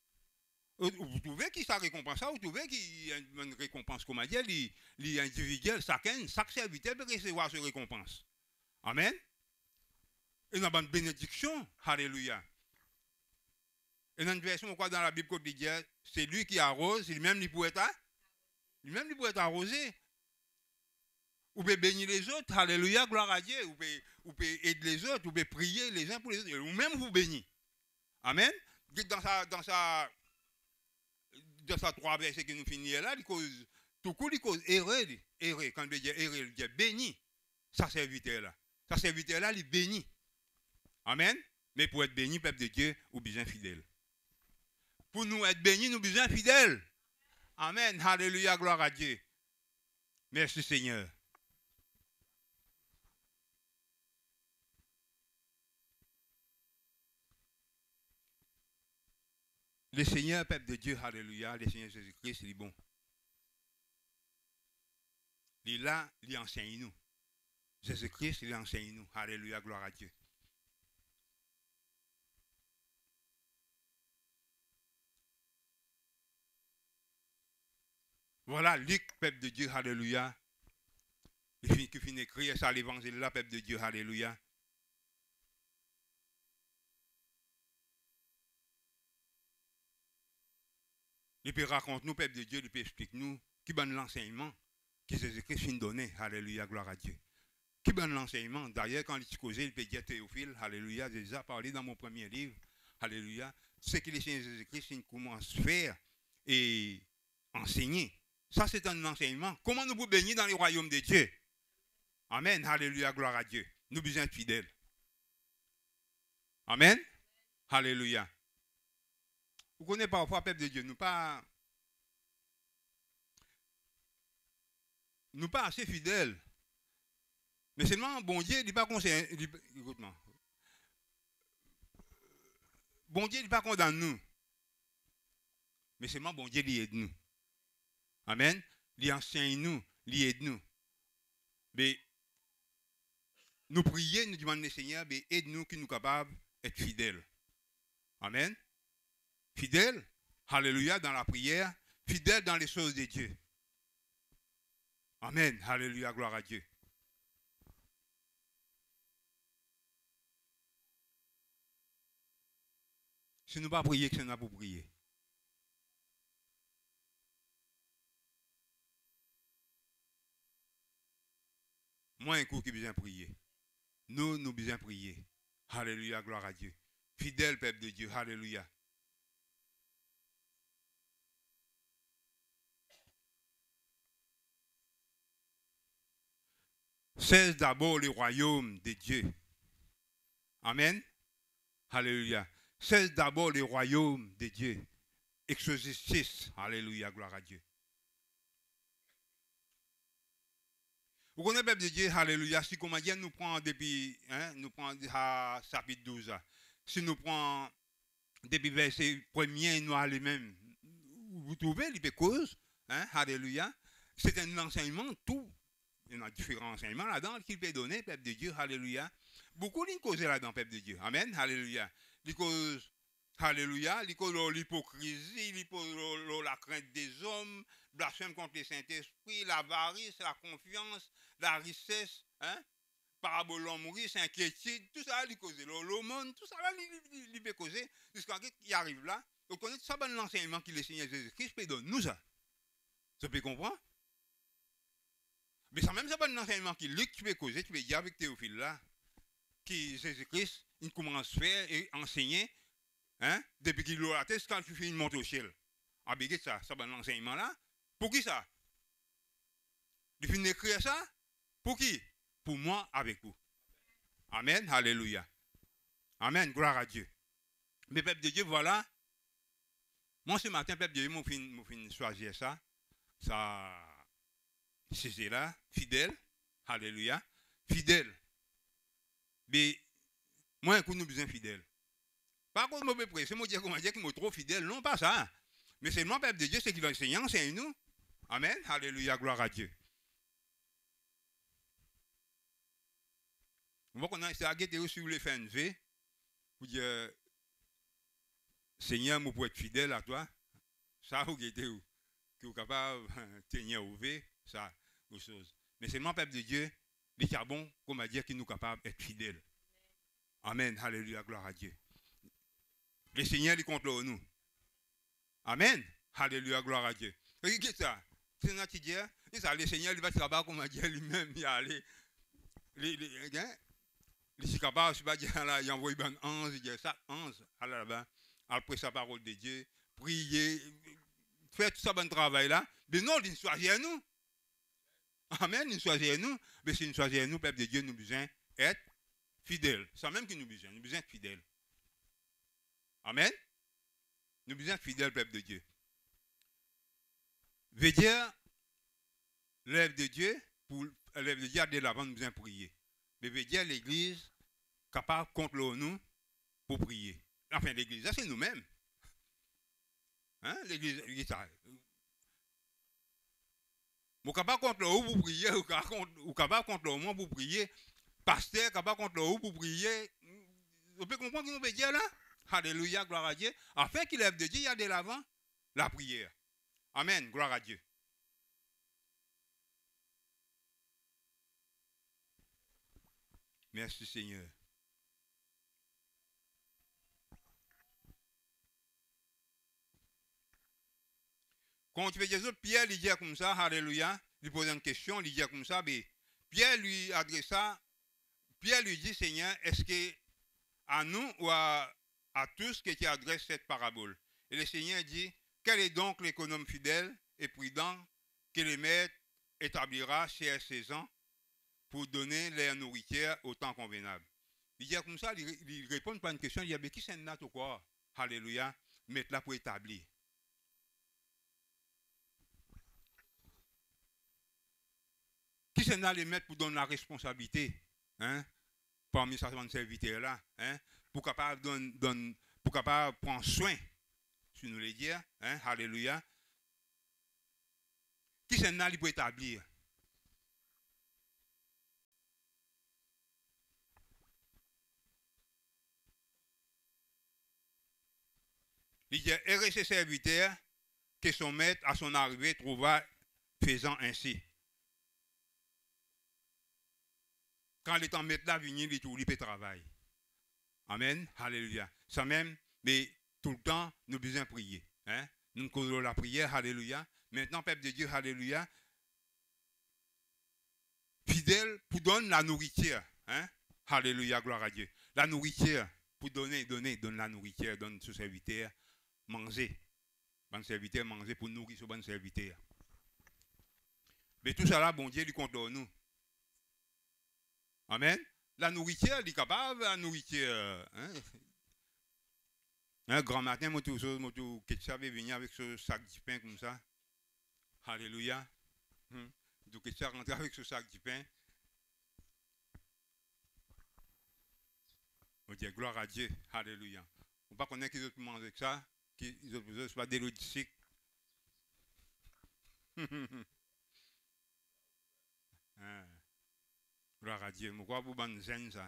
Vous trouvez qui ça récompense ça? Vous trouvez qu'il y a une récompense, comme dire, l'individuel, chaque serviteur peut recevoir cette récompense. Amen. Et dans une bénédiction, alléluia. Et dans une version, on croit dans la Bible qu'on dit, c'est lui qui arrose, lui-même il peut être arrosé. Vous pouvez bénir les autres, alléluia, gloire à Dieu. Vous pouvez aider les autres, vous pouvez prier les uns pour les autres, ou même vous bénir. Amen. Dans sa 3 versets qui nous finissent là, tout coup, il cause erreur. Quand il dit erreur, il dit béni. Sa serviteur-là, il bénit. Amen. Mais pour être béni, peuple de Dieu, ou besoin fidèle. Pour nous être bénis, nous besoin fidèles. Amen. Alléluia, gloire à Dieu. Merci Seigneur. Le Seigneur, peuple de Dieu, alléluia, le Seigneur Jésus-Christ, il est bon. Il est là, il enseigne nous. Jésus-Christ, il enseigne nous. Alléluia, gloire à Dieu. Voilà, Luc, peuple de Dieu, alléluia. Il finit d'écrire ça, l'évangile là, peuple de Dieu, alléluia. Il peut raconter nous, peuple de Dieu, il peut expliquer nous qui donne l'enseignement que Jésus-Christ finit de donner, alléluia, gloire à Dieu. Qui donne l'enseignement. D'ailleurs, quand il causait, il peut dire Théophile, alléluia, j'ai déjà parlé dans mon premier livre, alléluia, ce que le Seigneur Jésus-Christ commence à faire et enseigner. Ça, c'est un enseignement. Comment nous pouvons bénir dans le royaume de Dieu? Amen. Alléluia, gloire à Dieu. Nous besoin être fidèles. Amen. Alléluia. Vous connaissez parfois, peuple de Dieu, nous pas assez fidèles. Mais seulement, bon Dieu, il n'est pas conseillé. Écoute-moi. Bon Dieu, il n'est pas condamné nous. Mais seulement, bon Dieu, il aide nous. Amen. Il enseigne nous, il aide nous. Mais nous prions, nous demandons au Seigneur, mais aide-nous qui nous capables d'être fidèles. Amen. Fidèles, alléluia, dans la prière, fidèles dans les choses de Dieu. Amen. Alléluia, gloire à Dieu. Si nous ne pas prier, que ce n'est pas pour prier. Moi, un coup qui besoin prier. Nous besoin prier. Alléluia, gloire à Dieu. Fidèle peuple de Dieu, alléluia. C'est d'abord le royaume de Dieu. Amen. Alléluia. C'est d'abord le royaume de Dieu. Exode 6. Alléluia, gloire à Dieu. Vous connaissez le peuple de Dieu, alléluia, si comment dire, nous prenons depuis, nous prenons à chapitre 12, si nous prenons depuis verset 1er, nous allons même, vous trouvez, les causes, alléluia, c'est un enseignement, tout, il y a différents enseignements là-dedans qu'il peut donner, peuple de Dieu, alléluia. Beaucoup de causes là-dedans, peuple de Dieu, amen, alléluia. Les causes, alléluia, les causes de l'hypocrisie, les causes de la crainte des hommes, blasphème contre le Saint-Esprit, l'avarice, la confiance, la richesse, parabole l'homme riche, inquiétude, tout ça, il cause l'aumône, tout ça, il peut causer, jusqu'à ce qu'il arrive là. Vous connaissez ça, ben, l'enseignement que le Seigneur Jésus-Christ peut donner nous ça. Ça peut comprendre? Mais ça même, ça ben, l'enseignement qui Luc peut causer, tu peux dire avec Théophile là, qui Jésus-Christ, il commence à faire et enseigner, depuis qu'il a la tête, quand il fait une montée au ciel. Ah, bien, ça ben, l'enseignement là. Pour qui ça? Il finit d'écrire ça? Pour qui? Pour moi, avec vous. Amen. Alléluia. Amen. Gloire à Dieu. Mais peuple de Dieu, voilà. Moi, ce matin, peuple de Dieu, je fin choisir ça. Ça, c'est là. Fidèle. Alléluia. Fidèle. Mais, moi, un coup, nous besoin fidèle. Par contre, je me presse, c'est moi dire comment dire qu'il est trop fidèle. Non, pas ça. Mais c'est moi, peuple de Dieu, c'est qui va enseigner, enseigne-nous. Amen. Alléluia. Gloire à Dieu. Moi, qu'on a essayé sur les FNV, pour dire, Seigneur, moi, pour être fidèle à toi, ça, vous êtes où? Que vous êtes capable de tenir au V, ça, aux choses. Mais c'est mon peuple de Dieu, les charbons, comme à dire qu'il nous capable d'être fidèles. Amen. Alléluia. Gloire à Dieu. Le Seigneur, il compte nous. Amen. Alléluia. Gloire à Dieu. Regardez ça. C'est notre Dieu. Le Seigneur, il va se rabattre, comme à dire lui-même, il y a aller. Les capables, je ne sais pas dire là, il envoie un 11, il dit ça, 11, là-bas, après sa parole de Dieu, prier, faire tout ça bon travail là. Mais non, il choisit nous. Amen, il choisit nous. Mais si nous choisissons nous, peuple de Dieu, nous besoin être fidèles. C'est même que nous besoin être fidèles. Amen. Nous besoin être fidèles, peuple de Dieu. Veut dire, l'œuvre de Dieu, pour l'œuvre de Dieu, dès l'avant, nous besoin prier. Mais veut dire l'église capable contre nous pour prier. Enfin, l'église, ça c'est nous-mêmes. L'église, ça. Vous capable contre vous pour prier, ou capable contre moi pour prier, pasteur capable contre vous pour prier. Vous pouvez comprendre ce qu'on veut dire là? Alléluia, gloire à Dieu. Afin qu'il lève de Dieu, il y a de l'avant la prière. Amen, gloire à Dieu. Merci Seigneur. Quand tu fais Jésus, Pierre lui dit comme ça, alléluia, il pose une question, il dit comme ça, mais Pierre lui adressa, Pierre lui dit, Seigneur, est-ce que à nous ou à tous que tu adresses cette parabole? Et le Seigneur dit, quel est donc l'économe fidèle et prudent que le maître établira chez ses ans pour donner leur nourriture au temps convenable? Il dit comme ça, il répond pas à une question, il dit, mais qui c'est nat ou quoi? Alléluia, mettre là pour établir. Qui c'est là les mettre pour donner la responsabilité, parmi ces serviteurs-là, pour capable pour capable prendre soin, si nous le dire, alléluia. Qui c'est là pour établir? Il dit, et ses serviteurs que son maître à son arrivée trouva faisant ainsi. Quand le temps maître là vient, il peut travailler. Amen. Alléluia. Ça même, mais tout le temps, nous besoin prier. Nous causons la prière. Alléluia. Maintenant, peuple de Dieu, alléluia. Fidèle pour donner la nourriture. Alléluia, gloire à Dieu. La nourriture, pour donner la nourriture, donne ce serviteur, manger. Bon serviteur, manger pour nourrir ce bon serviteur. Mais tout ça là, bon Dieu, lui compte nous. Amen. La nourriture, il est capable, la nourriture. Un grand matin, moi, tout ketchup est venu avec ce sac de pain comme ça. Alléluia. Donc, ketchup rentre avec ce sac de pain. On dit gloire à Dieu. Alléluia. On ne va pas connaître qu'ils autres mangent avec ça. Qu'ils autres, ce pas des logistiques. Gloire à Dieu. Pourquoi vous bandez ça?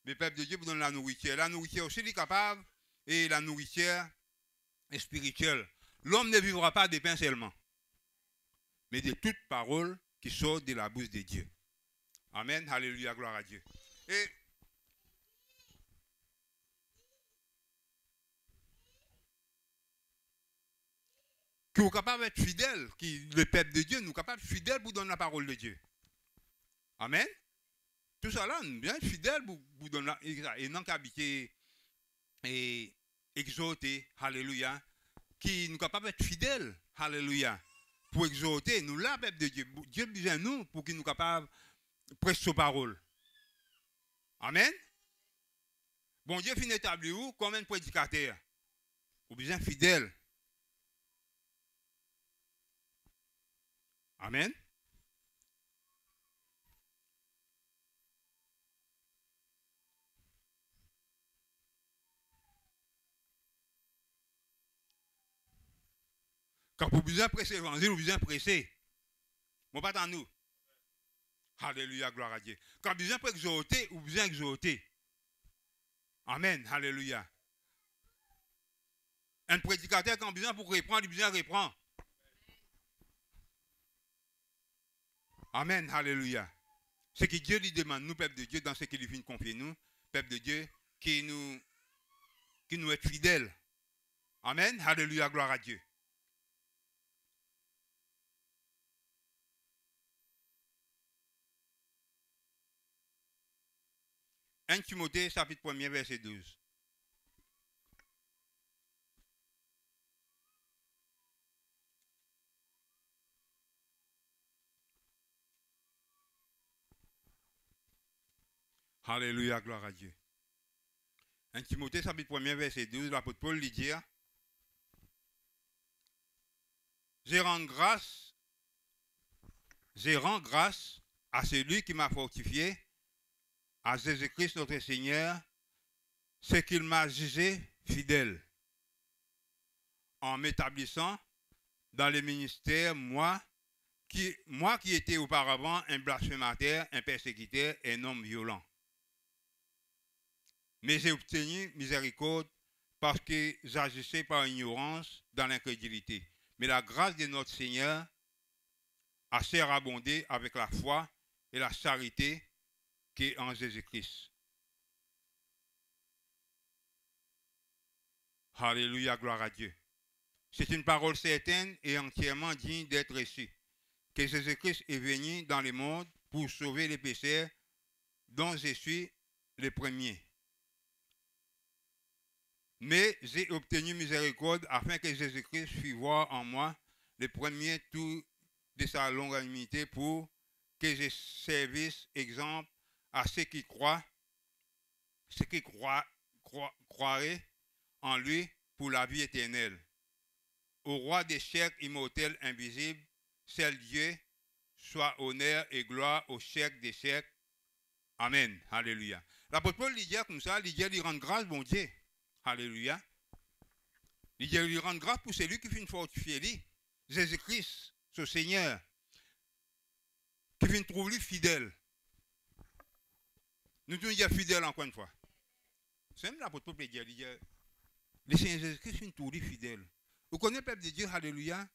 Mais peuple de Dieu vous donne la nourriture. La nourriture aussi, il est capable. Et la nourriture est spirituelle. L'homme ne vivra pas de pain seulement, mais de toute parole qui sort de la bouche de Dieu. Amen. Alléluia. Gloire à Dieu. Et qui est capable d'être fidèle, qui le peuple de Dieu, nous capable d'être fidèle pour donner la parole de Dieu. Amen. Tout ça là, nous bien fidèle pour donner la et non qu'habiter et exhorter, alléluia, qui nous capable d'être fidèle, alléluia, pour exhorter, nous là, peuple de Dieu, Dieu besoin de nous pour qu'il nous capable de prêcher sa parole. Amen. Bon Dieu finit établir où comme un prédicateur, ou besoin fidèle. Amen. Quand vous besoin presser l'évangile, vous besoin presser. Bon, pas dans nous. Alléluia, gloire à Dieu. Quand vous besoin exhorter, vous besoin exhorter. Amen, alléluia. Un prédicateur, quand besoin pour reprendre, il besoin reprendre. Amen, alléluia. Ce que Dieu lui demande, nous, peuple de Dieu, dans ce qu'il vient confier nous, peuple de Dieu, qui nous est fidèle. Amen, alléluia, gloire à Dieu. 1 Timothée, chapitre 1er, verset 12. Alléluia, gloire à Dieu. 1 Timothée, chapitre 1er, verset 12, l'apôtre Paul lui dit, je rends grâce à celui qui m'a fortifié, à Jésus-Christ notre Seigneur, ce qu'il m'a jugé fidèle, en m'établissant dans le ministère, moi qui étais auparavant un blasphémateur, un persécuteur, un homme violent. Mais j'ai obtenu miséricorde parce que j'agissais par ignorance dans l'incrédulité. Mais la grâce de notre Seigneur a surabondé avec la foi et la charité qui est en Jésus-Christ. Alléluia, gloire à Dieu. C'est une parole certaine et entièrement digne d'être reçue, que Jésus-Christ est venu dans le monde pour sauver les pécheurs, dont je suis le premier. Mais j'ai obtenu miséricorde afin que Jésus-Christ fût voir en moi le premier tour de sa longanimité pour que je servisse exemple à ceux qui croient, croiraient en lui pour la vie éternelle. Au roi des siècles immortel invisible, seul Dieu, soit honneur et gloire au siècle des siècles. Amen. Alléluia. L'apôtre Paul dit comme ça, il dit rend grâce, bon Dieu. Alléluia. Il dit lui rend grâce pour celui qui fait une fortifier lui, Jésus-Christ, ce Seigneur, qui vient trouver lui fidèle. Nous devons dire fidèle encore une fois. C'est même l'apôtre Paul qui dit, le Seigneur Jésus-Christ vient trouver fidèle. Vous connaissez le peuple de Dieu, alléluia.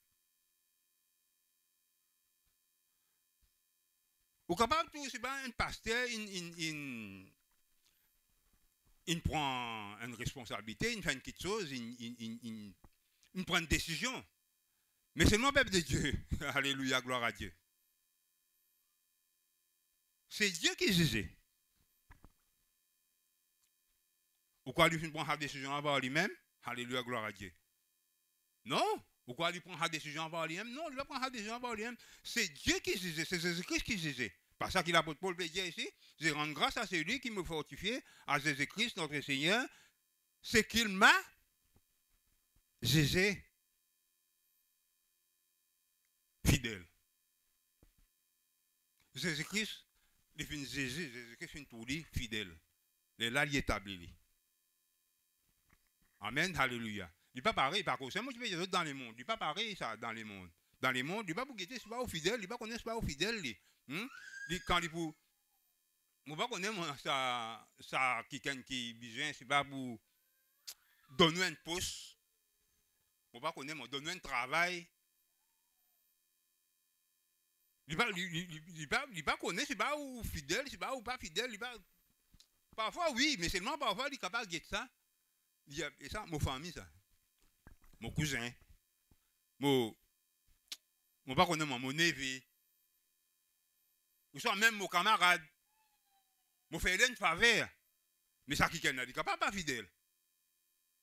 Vous êtes capable de c'est pas un pasteur, il prend une responsabilité, il fait une petite chose, il prend une décision. Mais c'est le peuple de Dieu. Alléluia, gloire à Dieu. C'est Dieu qui juge. Pourquoi lui prend la décision avant lui-même? Alléluia, gloire à Dieu. Non. Pourquoi lui prend la décision avant lui-même? Non, il va prendre la décision avant lui-même. C'est Dieu qui juge, c'est Jésus-Christ qui juge. Pas ça qu'il a l'apôtre Paul peut dire ici. Je rends grâce à celui qui me fortifie, à Jésus-Christ, notre Seigneur, c'est qu'il m'a jugé fidèle. Jésus-Christ, il fait Jésus-Christ fait tout lui fidèle. Et là, il est établi. Amen, alléluia. Il n'est pas pareil, par contre, c'est moi qui fais des autres dans le monde. Il n'est pas pareil, ça, dans le monde. Dans le monde, il n'est pas pour guetter, c'est pas au fidèle, il n'est pas connaître, c'est pas au fidèle. Quand il pour. Je ne sais pas connaître ça, quelqu'un qui besoin, c'est pas pour donner un poste. Je ne sais pas connaître, donner un travail. Il ne pas connaître, c'est pas ou fidèle, c'est pas ou pas fidèle. Parfois, oui, mais seulement parfois, il est capable de guetter ça. Et ça, mon famille, ça. Mon cousin. Mon pas connaître mon neveu. Ou soit même mon camarade. Mon fait une faveur. Mais ça qui est capable pas fidèle.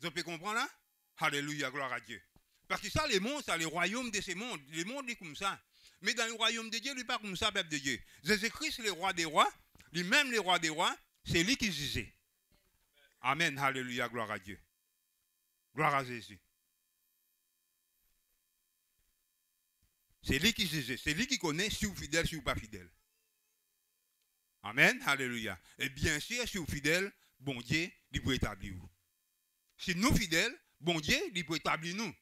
Vous pouvez comprendre là? Alléluia, gloire à Dieu. Parce que ça, les mondes, ça, les royaumes de ces mondes. Les mondes, sont comme ça. Mais dans le royaume de Dieu, il n'est pas comme ça, peuple de Dieu. Jésus-Christ, le roi des rois, lui-même, le roi des rois, c'est lui qui jugeait. Amen, alléluia, gloire à Dieu. Gloire à Jésus. C'est lui qui jugeait. C'est lui qui connaît si vous êtes fidèle, si vous n'êtes pas fidèle. Amen, alléluia. Et bien sûr, si vous êtes fidèle, bon Dieu, il peut établir vous. Si nous fidèles, bon Dieu, il peut établir nous.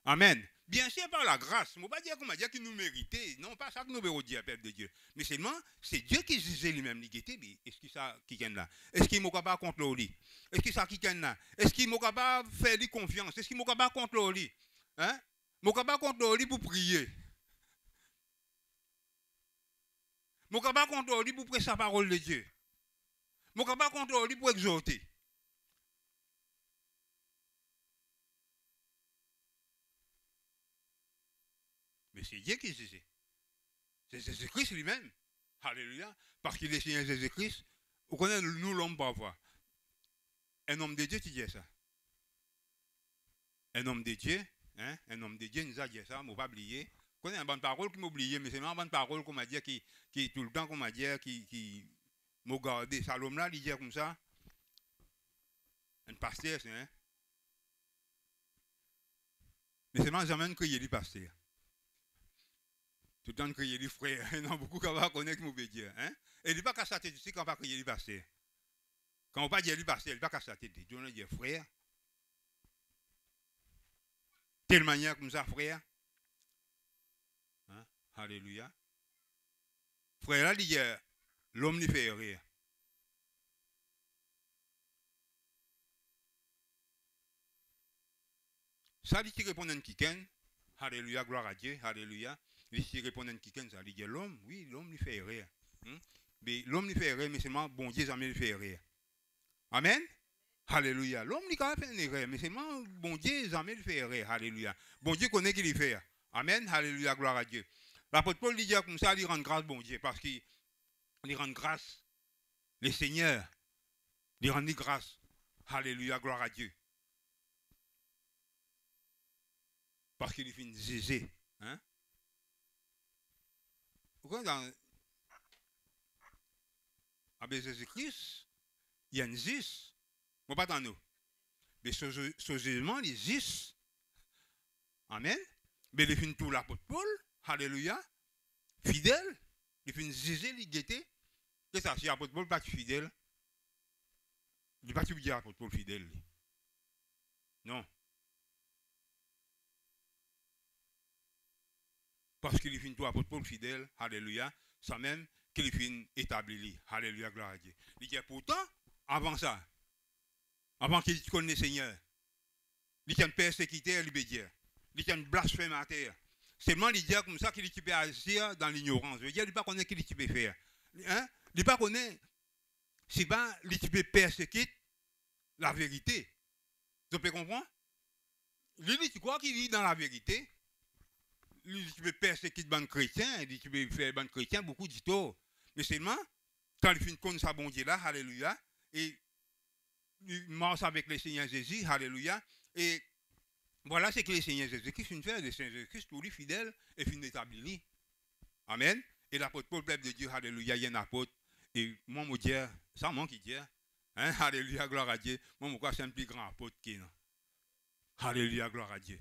Amen. Bien sûr, par la grâce. Je ne veux pas dire qu'on m'a dit qu'il nous méritait. Non, pas ça que nous veut dire, peuple de Dieu. Mais seulement, c'est Dieu qui jugeait lui-même. Est-ce qu'il ça qui est là? Est-ce qu'il est capable de contrôler? Est-ce qu'il ça qui est là? Est-ce qu'il est capable de faire lui confiance? Est-ce qu'il est capable de contrôler? Hein? Il est capable de contrôler pour prier. Il est capable de contrôler pour prêcher la parole de Dieu. Il est capable de contrôler pour exhorter. Mais c'est Dieu qui juge. C'est Jésus-Christ lui-même. Alléluia. Parce qu'il est Seigneur Jésus-Christ. Vous connaissez, nous, l'homme, parfois. Un homme de Dieu, tu dis ça. Un homme de Dieu, hein? Un homme de Dieu nous a dit ça, je ne vais pas oublier. Vous connaissez une bonne parole qui m'a oublié, mais c'est une bonne parole qu'on m'a dit, qui tout le temps qu'on m'a dit, qui m'a gardé. Ça, l'homme-là, il dit comme ça. Un pasteur, c'est hein? Mais c'est moi jamais crié du pasteur. Tout le temps crier du frère. Il y en a beaucoup qui vont connaître qui m'ont dire. Hein? Et il n'est pas qu'à sa tête ici quand on va crier du pasteur. Quand on ne va pas dire du pasteur, il n'est pas qu'à sa tête. On va dire frère. Telle manière comme ça, frère. Hein? Alléluia. Frère là, il dit l'homme lui fait rire. Ça dit qu'il répond à un kiken. Alléluia, gloire à Dieu. Alléluia. Il répond à un kiken, ça dit l'homme, oui, l'homme lui fait rire. Mais l'homme lui fait rire, mais seulement bon Dieu jamais lui fait rire. Amen. Alléluia. L'homme lui quand même fait rire, mais seulement bon Dieu jamais lui fait rire. Alléluia. Bon Dieu connaît qui lui fait. Amen. Alléluia, gloire à Dieu. L'apôtre Paul dit comme ça, il rend grâce bon Dieu, parce qu'il rend grâce le Seigneur. Il rend grâce. Alléluia, gloire à Dieu. Parce qu'il fait une zézé. Hein? Pourquoi dans Jésus-Christ, il y a une zis. Bon, pas dans nous. Mais ce jugement, il zis. Amen. Mais il fait tout l'apôtre Paul. Alléluia. Fidèle. Il fait une zizé, il guettait. Qu'est-ce que ça? Si l'apôtre Paul n'est pas fidèle, il n'est pas dire l'apôtre Paul fidèle. Non. Parce qu'il fait tout l'apôtre Paul fidèle. Alléluia. Ça même qu'il fait établi. Alléluia, gloire à Dieu. Il dit pourtant, avant ça, avant qu'il connaisse le Seigneur, il y a une persécuteur, il y a une blasphémateur. Seulement, il dit comme ça qu'il peut agir dans l'ignorance. Il ne pas connaître qu'il peut faire. Hein? Il ne pas connaître, c'est pas il peut persécuter la vérité. Vous pouvez comprendre? Tu crois qu'il dit dans la vérité? Il peut persécuter les chrétiens, il peut faire les chrétiens beaucoup de tort. Mais seulement, quand il fait une compte ça, bon Dieu là, alléluia, et il marche avec le Seigneur Jésus, alléluia, et voilà ce que le Seigneur Jésus-Christ fait, le Seigneur Jésus-Christ, tout lui fidèle et fin établi. Amen. Et l'apôtre Paul, peuple de Dieu, alléluia, il y a un apôtre. Et moi, je dis, ça manque qui dit, hein, alléluia, gloire à Dieu. Moi, je crois que c'est un plus grand apôtre qui est. Alléluia, gloire à Dieu.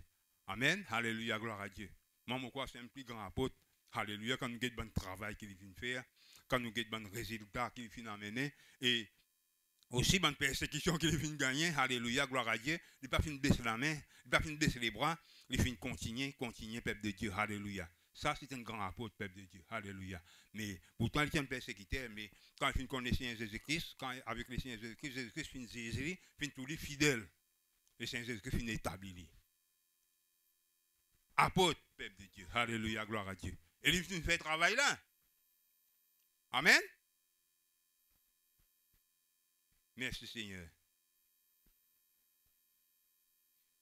Amen, alléluia, gloire à Dieu. Moi, je crois que c'est un plus grand apôtre. Alléluia, quand nous avons bon travail qu'il vient faire, quand nous avons bon résultat qu'il vient amener, et aussi bonne persécution qu'il vient gagner, alléluia, gloire à Dieu. Il n'a pas fini de baisser la main, il n'a pas fini de baisser les bras, il finit de continuer, peuple de Dieu, alléluia. Ça, c'est un grand apôtre, peuple de Dieu. Alléluia. Mais pourtant, il est un persécuteur, mais quand il finit de connaître le Seigneur Jésus-Christ, avec le Seigneur Jésus-Christ, Jésus-Christ finit Jésus, finit tout lui fidèle. Le Seigneur Jésus-Christ finit établi. Apôtre, peuple de Dieu. Alléluia, gloire à Dieu. Et il finit de faire travail là. Amen. Merci Seigneur.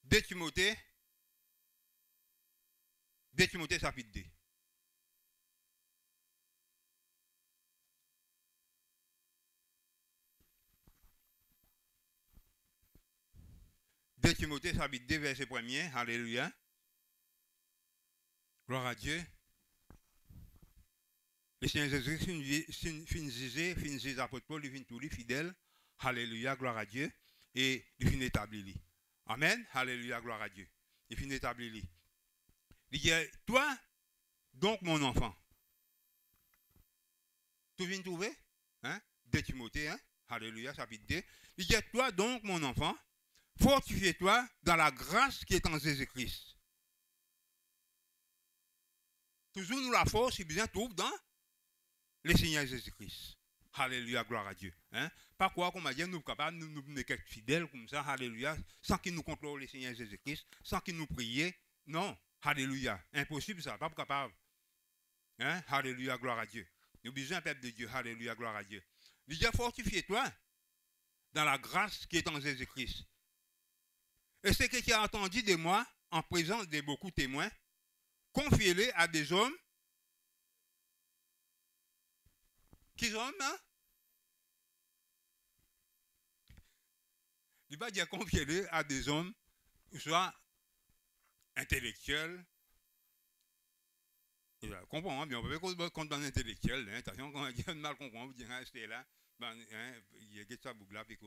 2 Timothée chapitre 2. Timothée chapitre 2, verset 1er. Alléluia. Gloire à Dieu. Le Seigneur Jésus finit l'apôtre Paul, il finit tout lui fidèle. Alléluia, gloire à Dieu. Et il finit établi. Amen. Alléluia, gloire à Dieu. Il finit établi. Il dit, toi, donc mon enfant. Tu viens de trouver? Hein? 2 Timothée, hein? Alléluia, chapitre 2. Il dit, toi, donc mon enfant, fortifie-toi dans la grâce qui est en Jésus-Christ. Toujours nous la force, si bien trouve dans le Seigneur Jésus-Christ. Alléluia, gloire à Dieu. Hein? Pas quoi, comme on dit, nous sommes capables de nous être fidèles comme ça, alléluia, sans qu'il nous contrôle le Seigneur Jésus-Christ, sans qu'il nous prie. Non, alléluia. Impossible ça, pas capable. Hein? Alléluia, gloire à Dieu. Nous besoin un peuple de Dieu, alléluia, gloire à Dieu. Il dit, fortifie-toi dans la grâce qui est en Jésus-Christ. Et ce que tu as entendu de moi, en présence de beaucoup de témoins, confiez-les à des hommes. Qui sont, hein? Il va dire confier à des hommes, soit intellectuels. Comprends, bien, on peut pas compter dans l'intellectuel. Attention, quand on dit mal comprendre, on dit, c'est là, il y a des ça là, parce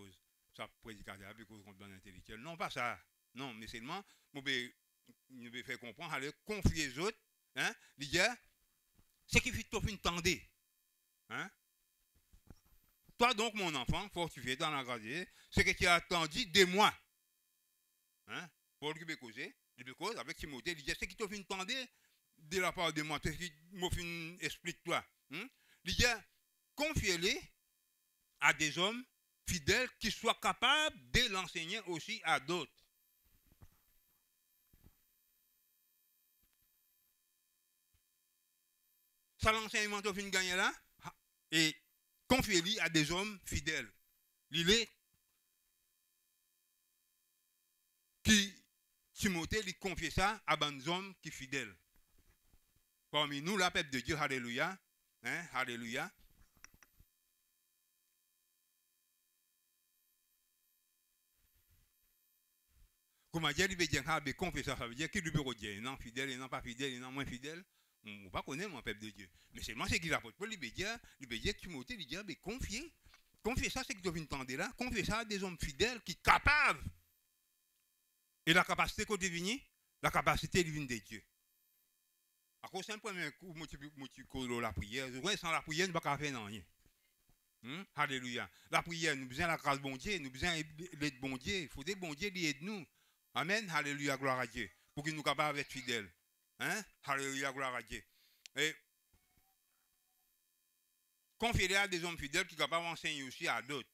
ça prédicateur, parce qu'on compte dans l'intellectuel. Non, pas ça. Non, mais seulement, nous devons faire comprendre, aller confier aux autres, hein, il dit, ce qui fait tout une tendée. Hein? Toi donc, mon enfant, fortifié dans la grâce de Dieu, ce que tu as attendu de moi. Hein? Paul qui peut causer, avec Timothée, il dit, ce qui t'a fait tendé de la part de moi, ce qui m'a fait explique-toi. Hein? Il dit, confiez-les à des hommes fidèles qui soient capables de l'enseigner aussi à d'autres. Ça, l'enseignement t'a fait gagner là, et confiez-les à des hommes fidèles. L'île qui, Timothée, lui confie ça à des hommes qui sont fidèles. Parmi nous, la peuple de Dieu, alléluia. Hein, alléluia. Comme Dieu lui veut dire, confie ça, ça veut dire qu'il lui veut dire, non fidèle, et non pas fidèle, et non moins fidèle. On ne va pas connaître mon peuple de Dieu. Mais c'est moi ce qu'il apporte. Il veut dire, Timothée, il dit, confiez ça, c'est que tu viens entendre là, confiez ça à des hommes fidèles qui sont capables. Et la capacité qu'on devine, la capacité divine de Dieu. À cause c'est un premier coup, la prière. Sans la prière, nous ne pouvons pas faire rien. Alléluia. La prière, nous besoin de la grâce de bon Dieu, nous besoin de l'aide de bon Dieu. Il faut que bon Dieu aide nous. Amen. Alléluia, gloire à Dieu. Pour qu'il nous capables d'être fidèles. Hein? Alléluia, gloire à Dieu. Et confiez-les à des hommes fidèles qui sont capables d'enseigner aussi à d'autres.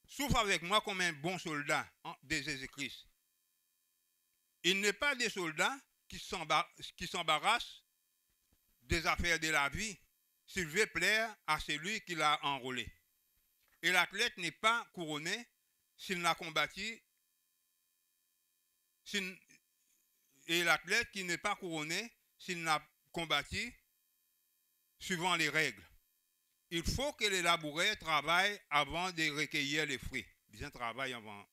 Souffre avec moi comme un bon soldat de Jésus-Christ. Il n'est pas des soldats qui s'embarrassent des affaires de la vie s'il veut plaire à celui qui l'a enrôlé. Et l'athlète n'est pas couronné s'il n'a combattu. Et l'athlète qui n'est pas couronné s'il n'a combattu suivant les règles. Il faut que les laboureurs travaillent avant de recueillir les fruits. Bien travailler avant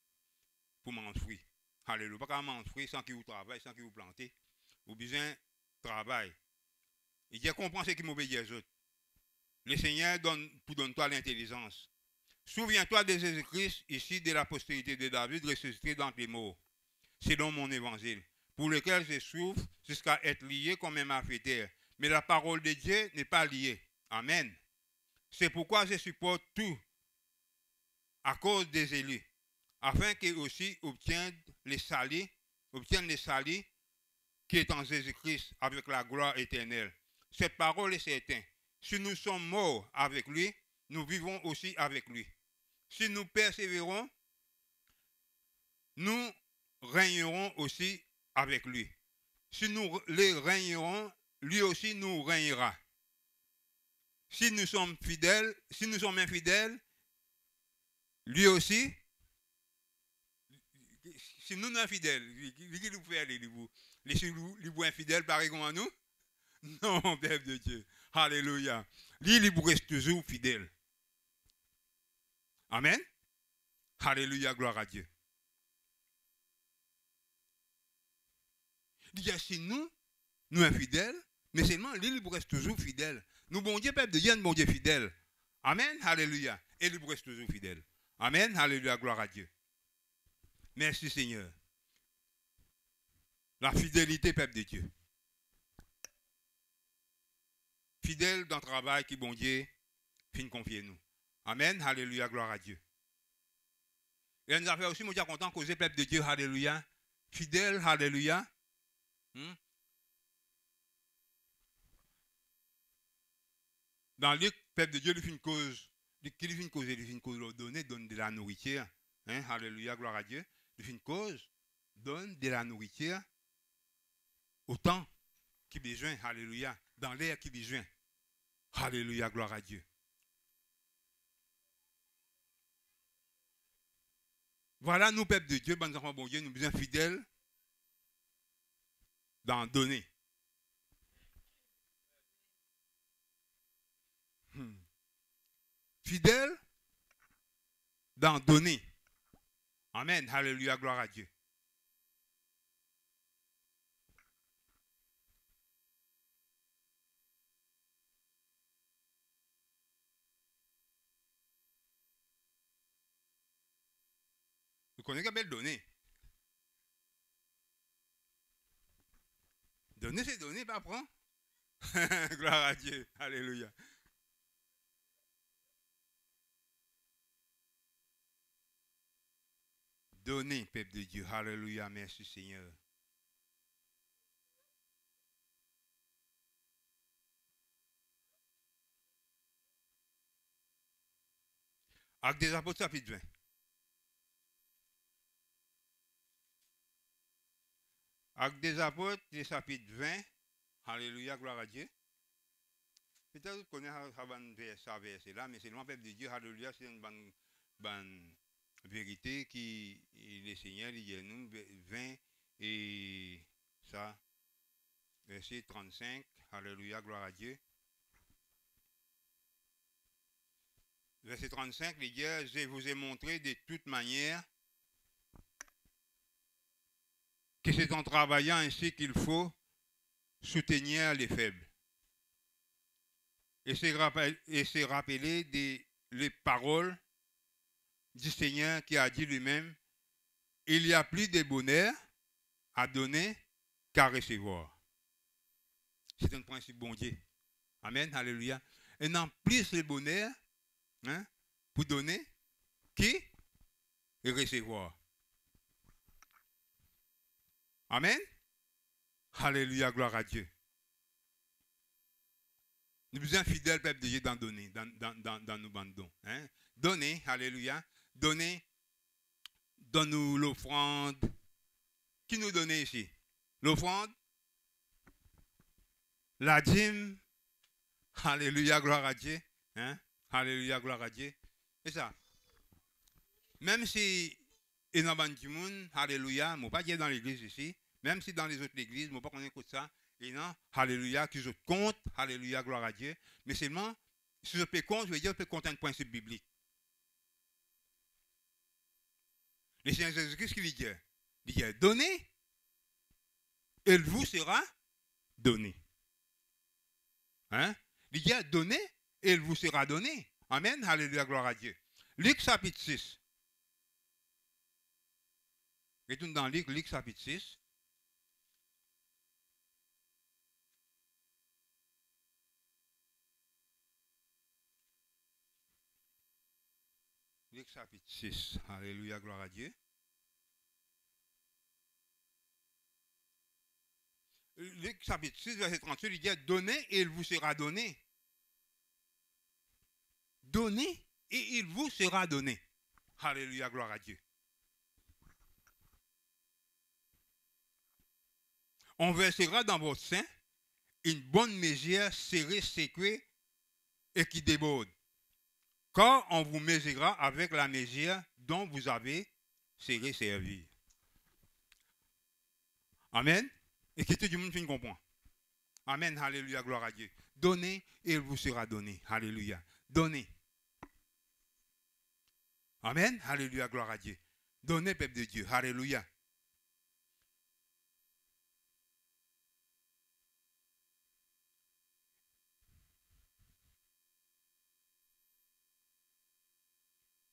pour manger fruits. Alléluia. Pas manger fruits sans qu'ils vous travaillent, sans qu'ils vous plantez. Vous besoin travail. Il dit comprendre ce qui m'obéit aux autres. Le Seigneur donne-toi l'intelligence. Souviens-toi de Jésus-Christ, ici de la postérité de David, ressuscité d'entre les morts, selon mon évangile, pour lequel je souffre jusqu'à être lié comme un malfaiteur. Mais la parole de Dieu n'est pas liée. Amen. C'est pourquoi je supporte tout à cause des élus, afin qu'ils aussi obtiennent le salut qui est en Jésus-Christ avec la gloire éternelle. Cette parole est certaine. Si nous sommes morts avec lui, nous vivons aussi avec lui. Si nous persévérons, nous régnerons aussi avec lui. Si nous les régnerons, lui aussi nous régnera. Si nous sommes infidèles, lui aussi, si nous sommes infidèles, qui nous fait aller, les infidèles pareil comme à nous? Non, peuple de Dieu. Alléluia. Lui, il reste toujours fidèle. Amen. Alléluia, gloire à Dieu. Il dit, si nous infidèles, mais seulement lui, il reste toujours fidèle. Nous, bon Dieu, peuple de Dieu, bon Dieu fidèle. Amen. Alléluia. Et il reste toujours fidèle. Amen. Alléluia, gloire à Dieu. Merci Seigneur. La fidélité, peuple de Dieu. Fidèle dans le travail qui, bon Dieu, fin confier nous. Amen. Alléluia, gloire à Dieu. Et nous avons aussi, mon Dieu, content causer, peuple de Dieu. Alléluia. Fidèle, alléluia. Dans le peuple de Dieu, il fait une cause. Il fait une cause, donne de la nourriture. Hein? Alléluia, gloire à Dieu. Il fait une cause, donne de la nourriture au temps qui besoin. Alléluia. Dans l'air qui besoin. Alléluia, gloire à Dieu. Voilà, nous, peuple de Dieu, bon enfants, bon Dieu, nous sommes fidèles dans donner. Fidèle dans donner. Amen. Alléluia, gloire à Dieu. Vous connaissez qu'à belle donner. Donner, c'est donner, pas prendre. Gloire à Dieu. Alléluia. Donner, peuple de Dieu. Alléluia. Merci Seigneur. Actes des Apôtres, chapitre 20. Actes des Apôtres, chapitre 20. Alléluia, gloire à Dieu. Peut-être que vous connaissez ça verset là, mais c'est le peuple de Dieu. Alléluia, c'est une bonne vérité qui le Seigneur dit à nous. 20 et ça, verset 35. Alléluia, gloire à Dieu. Verset 35, il dit, je vous ai montré de toute manière que c'est en travaillant ainsi qu'il faut soutenir les faibles. Et c'est rappeler les paroles du Seigneur qui a dit lui-même, il y a plus de bonheur à donner qu'à recevoir. C'est un principe bon Dieu. Amen, alléluia. Et non plus le bonheur pour donner qui et recevoir. Amen. Alléluia, gloire à Dieu. Nous sommes fidèles, peuple de Dieu, dans donner, dans nos bandons. Hein? Donner, alléluia. Donner, donne-nous l'offrande. Qui nous donne ici? L'offrande, la dîme. Alléluia, gloire à Dieu. Hein? Alléluia, gloire à Dieu. Et ça. Même si il y a du monde, alléluia, je ne vais pas dire dans l'église ici, même si dans les autres églises, je ne vais pas connaître ça, et non, alléluia, qui je compte, alléluia, gloire à Dieu, mais seulement, si je peux compter, je veux dire, je peux compter un principe biblique. Le Seigneur Jésus-Christ, qui dit? Il dit, donnez, et il vous sera donné. Hein? Il dit, donnez, et il vous sera donné. Amen. Alléluia, gloire à Dieu. Luc chapitre 6. Retourne dans Luc chapitre 6. Luc chapitre 6. Alléluia, gloire à Dieu. Luc chapitre 6, verset 38, il dit « Donnez et il vous sera donné. » Donnez et il vous sera donné. Alléluia, gloire à Dieu. On versera dans votre sein une bonne mesure serrée, sécrée et qui déborde. Car on vous mesurera avec la mesure dont vous avez serré servir. Amen. Et que tout le monde comprend. Amen. Alléluia, gloire à Dieu. Donnez et il vous sera donné. Alléluia. Donnez. Amen. Alléluia, gloire à Dieu. Donnez, peuple de Dieu. Alléluia.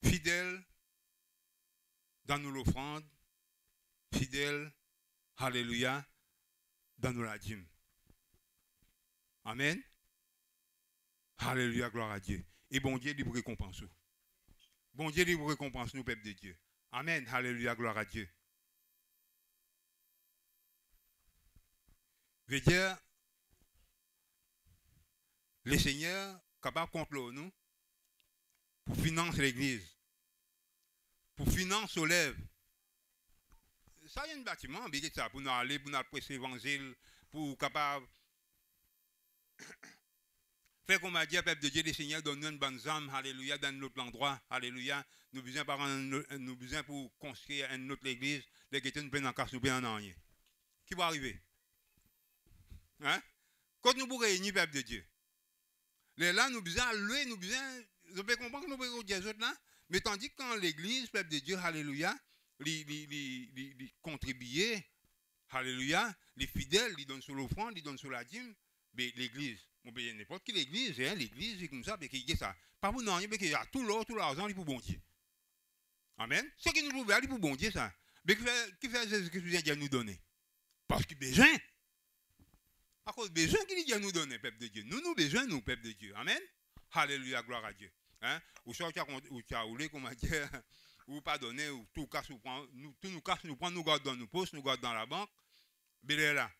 Fidèle dans nous l'offrande, fidèle, alléluia, dans nous la dîme. Amen. Alléluia, gloire à Dieu. Et bon Dieu, il vous récompense. Bon Dieu, il vous récompense, nous, peuple de Dieu. Amen. Alléluia, gloire à Dieu. Veut dire, le Seigneur, capable contre nous, pour financer l'église, pour financer l'œuvre. Ça, il y a un bâtiment, ça, pour nous aller, pour nous prêcher l'évangile, pour capable faire comme a dit, peuple de Dieu, le Seigneur donne nous une bonne âme, alléluia, dans notre endroit, alléluia. Nous besoin pour construire une autre église, les chrétiens nous prennent en casse, nous prennent en rien. Qui va arriver? Hein? Quand nous pourrons réunir, peuple de Dieu, là, nous besoin louer, nous besoin. Vous pouvez comprendre que nous pouvons dire autres là, mais tandis que quand l'église, peuple de Dieu, alléluia, les contribuer, alléluia, les fidèles, ils donnent sur l'offrande, ils donnent sur la dîme, mais l'église, on peut n'importe quelle église, hein, l'église, c'est comme ça, mais qui dit ça. Pas pour nous, mais qu'il y a tout l'or, tout l'argent, il pour bon Dieu. Amen. Ce qui nous trouve, il pour bon Dieu, ça. Mais qui fait Jésus-Christ vient nous donner? Parce qu'il a besoin. À cause de besoin qu'il vient nous donner, peuple de Dieu. Nous besoin, nous, peuple de Dieu. Amen. Alléluia, gloire à Dieu. Hein? Ou soit tu as roulé, comme on dit, ou pardonner, ou tout casse, tout nous casse, nous prend, nous garde dans nos postes, nous garde dans la banque. Mais là,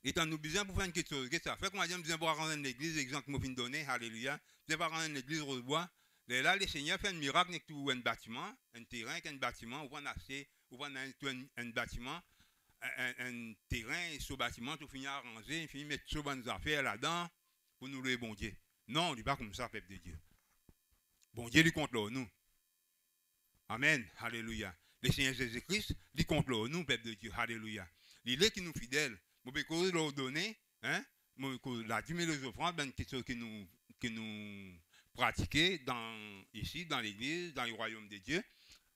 étant nous besoin pour faire une chose, qu'est-ce que ça fait? Comme on dit, besoin pour rendre l'église, exemple que je viens de donner, alléluia. Besoin pour rendre l'église Rosebois. Là, le Seigneur fait un miracle avec tout un bâtiment, un terrain, avec un bâtiment, ou un bâtiment, un terrain, et ce bâtiment, tout finit arrangé, il finit mettre toutes bonnes affaires là-dedans pour nous le bon Dieu. Non, on ne dit pas comme ça, peuple de Dieu. Bon Dieu, lui compte nous. Amen. Alléluia. Le Seigneur Jésus-Christ, lui compte nous, peuple de Dieu. Alléluia. Il est qui nous fidèle. Nous pouvons leur donner, hein, la dîme et les offrandes, ben, quelque chose que nous pratiquons ici, dans l'église, dans le royaume de Dieu,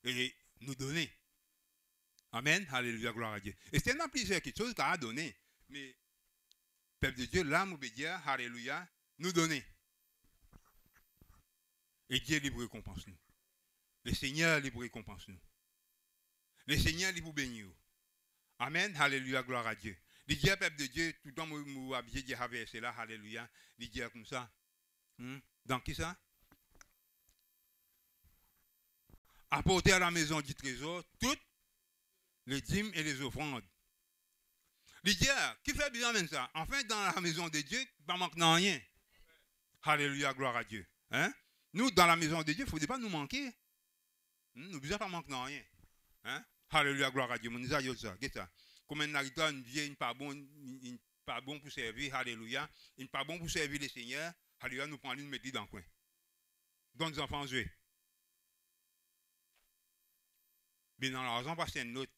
et nous donner. Amen. Alléluia, gloire à Dieu. Et c'est dans plusieurs choses qu'on a donné. Mais, peuple de Dieu, là, nous pouvons dire, alléluia, nous donner. Et Dieu lui récompense nous. Le Seigneur lui récompense nous. Le Seigneur lui bénit. Amen. Alléluia, gloire à Dieu. Il dit, peuple de Dieu, tout le temps, vous habillez Dieu avec cela, alléluia. Il dit comme ça. Dans qui ça? Apporter à la maison du trésor toutes les dîmes et les offrandes. Il dit, qui fait bien même ça? Enfin, dans la maison de Dieu, il ne manque rien. Alléluia, gloire à Dieu. Hein? Nous, dans la maison de Dieu, il ne faut pas nous manquer. Nous ne devons pas manquer rien. Hein? Alléluia, gloire à Dieu. Mon ça, qu'est-ce ça? Comme un narrateur, une vieille, il n'est pas bon pour servir. Alléluia. Il n'est pas bon pour servir le Seigneur. Alléluia, nous prenons une mettre dans le coin. Donc, les enfants jouent. Mais dans l'argent, parce que c'est une autre.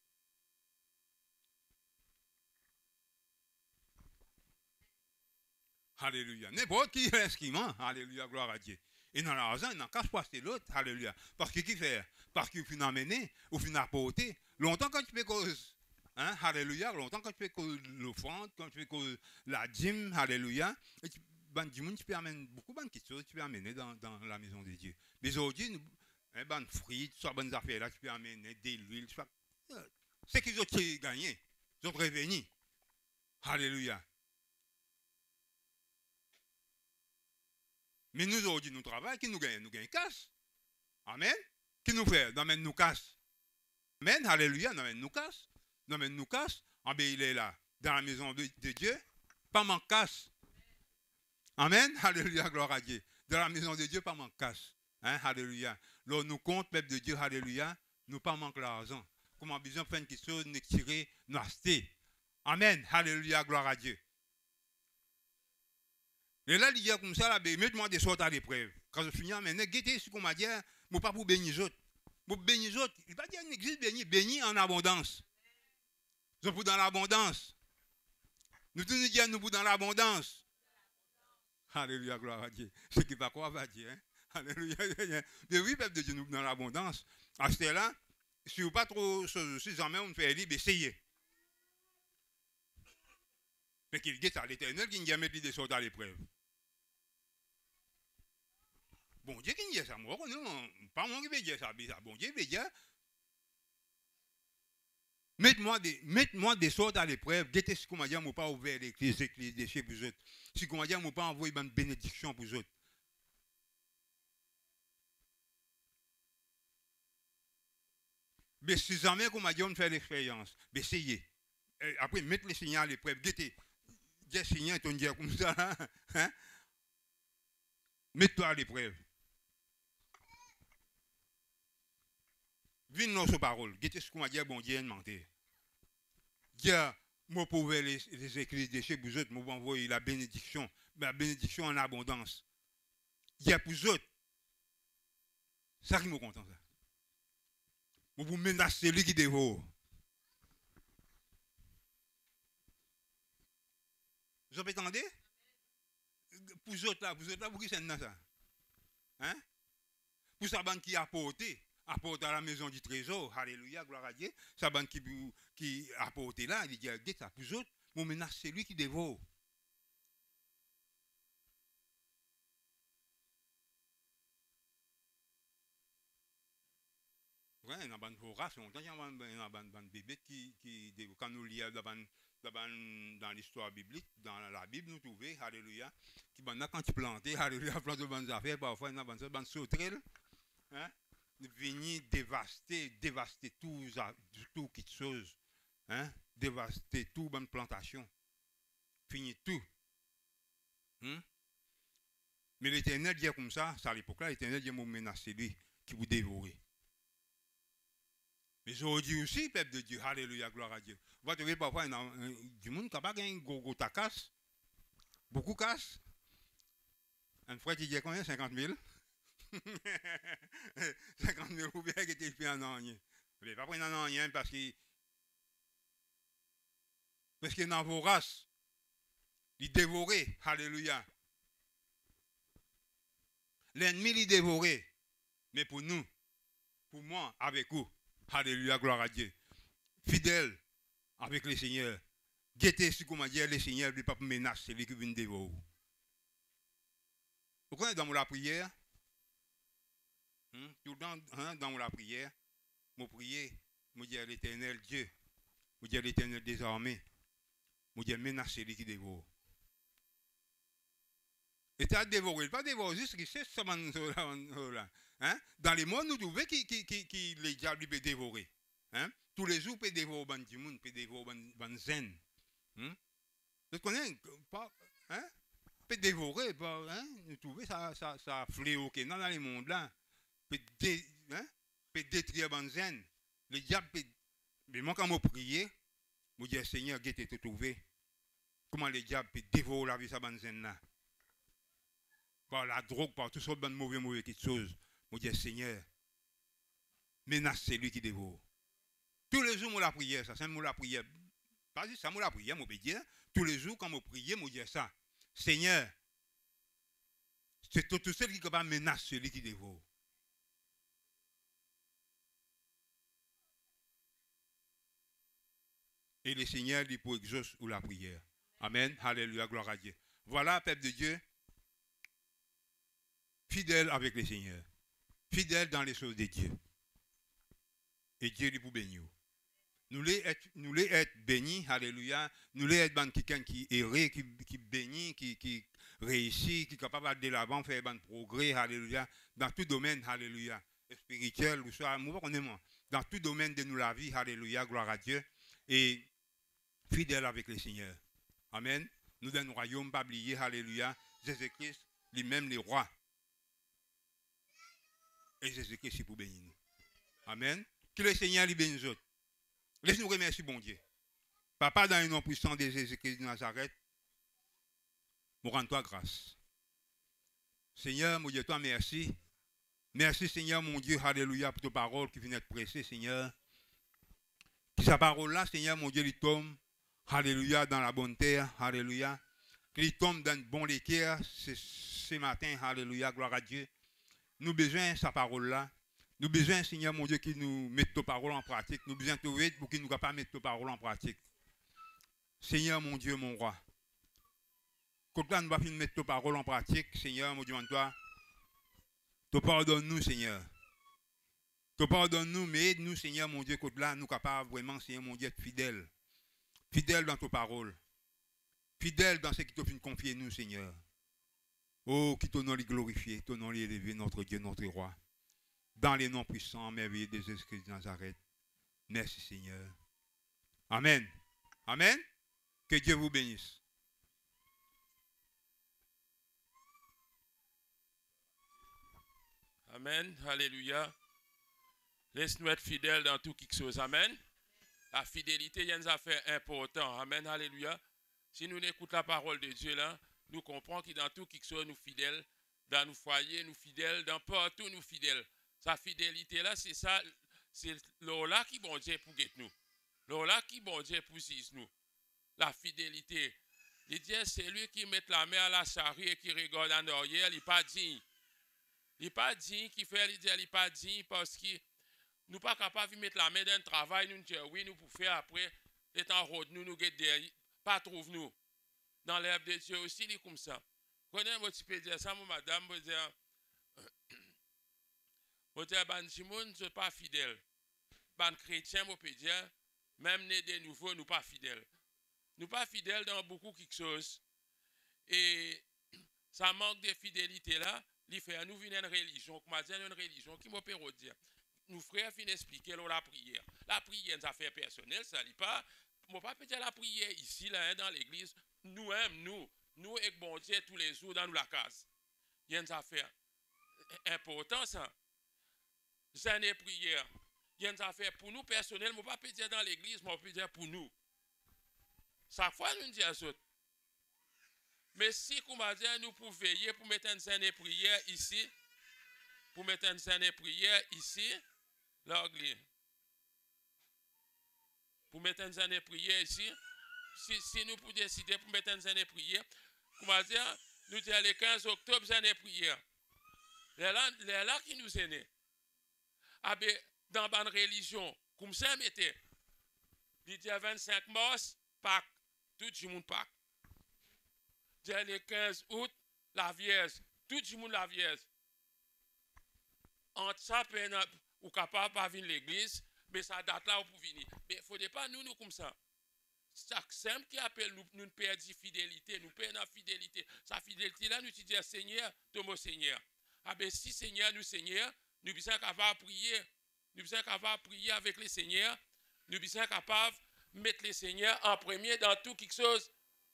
Alléluia. N'importe qui est l'instrument. Alléluia, gloire à Dieu. Et dans l'argent, il n'en cache pas, c'est l'autre. Alléluia. Parce que qui fait? Parce qu'il finit amener, ou finit apporter. Longtemps quand tu fais cause, alléluia, longtemps quand tu fais cause l'offrande, quand tu fais cause la dîme, alléluia, du monde, tu peux amener beaucoup de choses, tu peux amener dans la maison de Dieu. Mais aujourd'hui, nous, bonnes frites, soit bonnes affaires là, tu peux amener des l'huile, soit. C'est qu'ils ont gagné. Ils ont prévenu. Alléluia. Mais nous aujourd'hui, nous travaillons, qui nous gagnons casse. Amen. Qui nous fait? Nous amène nous casse. Amen. Alléluia. Nous amène nous casse. Nous amène nous casse. Ah ben il est là, dans la maison de Dieu. Pas manque casse. Amen. Alléluia. Gloire à Dieu. Dans la maison de Dieu, pas manque casse. Hein? Alléluia. Là, nous compte, peuple de Dieu. Alléluia. Nous pas manque l'argent. Comment besoin de faire une question, nous tirer, nous acheter. Amen. Alléluia. Gloire à Dieu. Et là, il dit comme ça, mettez-moi des sortes à l'épreuve. Quand je finis, mais guettez ce qu'on m'a dit, je ne pas pour bénir les autres. Pour bénir les autres, il va dire une église bénie en abondance. Nous sommes dans l'abondance. Nous tenons dire nous dans l'abondance. Alléluia, gloire à Dieu. Ce qui va quoi va dire. Hein? Alléluia. Mais oui, peuple de Dieu, nous dans l'abondance. À ce là, si vous pas trop, si jamais on fait libre, essayez. Mais qu'il guette à l'éternel qui nous a mis des sortes à l'épreuve. Bon Dieu qui nous dit ça, moi, pas moi qui vais dire ça, bon Dieu veut dire, mettez-moi des sortes à l'épreuve, guettez ce qu'on m'a dit, je ne pas ouvert l'église des chez vous autres. Si qu'on m'a dit, je ne pas envoyé une bénédiction pour vous autres. Mais si jamais qu'on m'a dit, on fait l'expérience, essayez. Après, mettez les signaux à l'épreuve, guettez. Des signaux, on dit comme ça, hein? Mets-toi à l'épreuve. Viens nos paroles. Guettez ce qu'on m'a dit, bon Dieu, mentir. Dieu, moi, pour ouvrir les églises de chez vous autres, moi, envoyer la bénédiction en abondance. Dieu, pour vous autres, ça qui me content, ça. Vous menacez celui qui dévore. Vous entendez? Pour vous autres là, vous qui c'est ça? Hein? Pour sa bande qui apporte à la maison du trésor, alléluia, gloire à Dieu, sa bande qui apporte là, il dit, regardez ça, pour vous autres, vous menacez celui qui dévore. Ouais, il y a une bonne race, longtemps, il y a une bonne bébé qui quand nous lisons dans l'histoire biblique, dans la Bible, nous trouvons, alléluia, qui quand tu plantes, alléluia, plante de bonnes affaires, parfois, il y a une bonne sauterelle, hein, venir dévaster tout quelque chose, hein, dévaster toute bonne plantation, finir tout. Hein? Mais l'Éternel dit comme ça, à l'époque-là, l'Éternel dit, vous menacez lui qui vous dévore. Mais aujourd'hui aussi, peuple de Dieu, alléluia, gloire à Dieu. Vous voyez parfois, du monde qui n'a pas gagné gros casse, beaucoup casse. Un frère qui dit combien? 50 000? 50 000 ou bien qui était fait en an. Il ne pas prendre en an parce qu'il est dans vos races. Il dévorait, alléluia. L'ennemi il dévorait. Mais pour nous, pour moi, avec vous, alléluia, gloire à Dieu. Fidèle avec le Seigneur. Guettez ce qu'on m'a dit, le Seigneur ne peut pas menacer celui qui vient dévorer. Vous connaissez dans la prière? Tout le temps, dans la prière, je prie, je dis à l'Éternel Dieu, je dis à l'Éternel des armées, je dis menacer celui qui dévore. Et tu as dévoré, pas dévorer, juste que c'est ça. Hein? Dans les mots, nous trouvons que les diables peuvent dévorer. Hein? Tous les jours, peuvent dévorer du monde, peuvent dévorer ban zen. Vous connaissez pas? Hein? Peut dévorer, hein? Nous trouvons ça fléau qui est dans les mondes là. Peut détruire ban zen. Les diables peuvent. Mais moi, quand je prie, je dis Seigneur, guette te trouvé. Comment les diables peuvent dévorer la vie de ban zen là? Par la drogue, par tout ce de mauvais quelque chose. Je dis Seigneur, menace celui qui dévore. Tous les jours, je la prière, ça, c'est la prière. Pas juste ça, je la prière, je peux dire. Tous les jours, quand je prie, je dis ça. Seigneur, c'est tout celui qui est capable de menacer celui qui dévore. Et le Seigneur dit pour exaucer ou la prière. Amen. Alléluia, gloire à Dieu. Voilà, peuple de Dieu. Fidèle avec le Seigneur. Fidèle dans les choses de Dieu. Et Dieu lui pour bénir. Nous voulons être bénis, alléluia. Nous voulons être quelqu'un qui erre, qui bénit, qui réussit, qui est capable d'aller de l'avant, faire un progrès, alléluia. Dans tout domaine, alléluia. Spirituel, ou soit, dans tout domaine de nous la vie, alléluia, gloire à Dieu. Et fidèle avec le Seigneur. Amen. Nous dans nos royaumes, pas oublier, alléluia. Jésus-Christ, lui-même les rois. Et Jésus-Christ, c'est pour bénir nous. Amen. Que le Seigneur lui bénisse nous autres. Laisse-nous remercier, bon Dieu. Papa, dans le nom puissant de Jésus-Christ de Nazareth, nous rendons toi grâce. Seigneur, mon Dieu, toi, merci. Merci, Seigneur, mon Dieu, alléluia, pour ta parole qui vient d'être pressée, Seigneur. Que sa parole-là, Seigneur, mon Dieu, il tombe, alléluia, dans la bonne terre, alléluia. Qu'il tombe dans le bon l'équerre ce matin, alléluia, gloire à Dieu. Nous avons besoin de sa parole-là. Nous avons besoin, Seigneur, mon Dieu, qu'il nous mette ta parole en pratique. Nous avons besoin de te pour qu'il nous capable de mettre ta parole en pratique. Seigneur, mon Dieu, mon roi. Quand là, nous allons mettre ta parole en pratique, Seigneur, mon Dieu, en toi. Te pardonne-nous, Seigneur. Te pardonne-nous, mais aide-nous, Seigneur, mon Dieu, quand là, nous capables vraiment, Seigneur, mon Dieu, être fidèles. Fidèles dans ta parole. Fidèles dans ce qui te fait confier nous, Seigneur. Oh, qui ton nom est glorifié, ton nom est élevé, notre Dieu, notre roi. Dans les noms puissants, merveilleux de Jésus-Christ de Nazareth. Merci, Seigneur. Amen. Amen. Que Dieu vous bénisse. Amen. Alléluia. Laisse-nous être fidèles dans tout quelque chose. Amen. La fidélité est une affaire importante. Amen. Alléluia. Si nous n'écoutons la parole de Dieu là, nous comprenons que dans tout quelque chose, nous fidèles. Dans nos foyers, nous fidèles. Dans partout, nous fidèles. Sa fidélité là, c'est ça. C'est là qui bon Dieu pour guetter nous. Là qui bon Dieu pour sise nous. La fidélité. Il dit, c'est lui qui met la main à la charrue et qui regarde en arrière, il n'est pas digne. Il n'est pas digne qui fait, il dit, il n'est pas digne parce que nous ne sommes pas capables de mettre la main dans le travail, nous disons oui, nous pouvons faire après, les temps road, nous guetter, pas trouve nous. Dans l'œuvre de Dieu aussi, il est comme ça. Connais-moi, tu peux dire ça, mon madame, je peux dire, ban Simon, je ne pas fidèle. Ban chrétien, je peux dire, même né de nouveau, nous ne pas fidèles. Nous ne pas fidèles dans beaucoup de choses. Et ça manque de fidélité là. Il fait nous venir une religion, comme dit une religion qui m'a dire. Nous frères finissent expliquer la prière. La prière, ça fait personnel, ça n'est pas. Moi pas dire la prière ici là dans l'église. Nous et bon Dieu tous les jours dans la case. Il y a une affaire important ça. C'est une prière. Il y a une affaire pour nous personnel, moi pas dire dans l'église, moi peut dire pour nous. Chaque fois nous disons ça. Mais si, comme on dit, nous pouvons veiller pour mettre une scène de prière ici, l'anglais. Pour mettre une scène de prière ici, si nous pouvons décider pour mettre une scène de prière, comme on dit, nous disons le 15 octobre, scène de prière. Les là qui nous est né. Dans la religion, comme ça, mettez, il dit 25 mars, Pâques, tout le monde Pâques. Le 15 août, la Vierge, tout le monde la Vierge. Entre ça, ou capable de venir à l'église, mais ça date là où pour venir. Mais il ne faut pas nous comme ça. Chaque simple qui appelle nous perdons fidélité, nous perdons la fidélité. Sa fidélité là, nous disons Seigneur, ton mot Seigneur. Si Seigneur, nous Seigneur, nous sommes capables de prier. Nous sommes capables de prier avec les Seigneurs. Nous sommes capables de mettre les Seigneurs en premier dans tout quelque chose.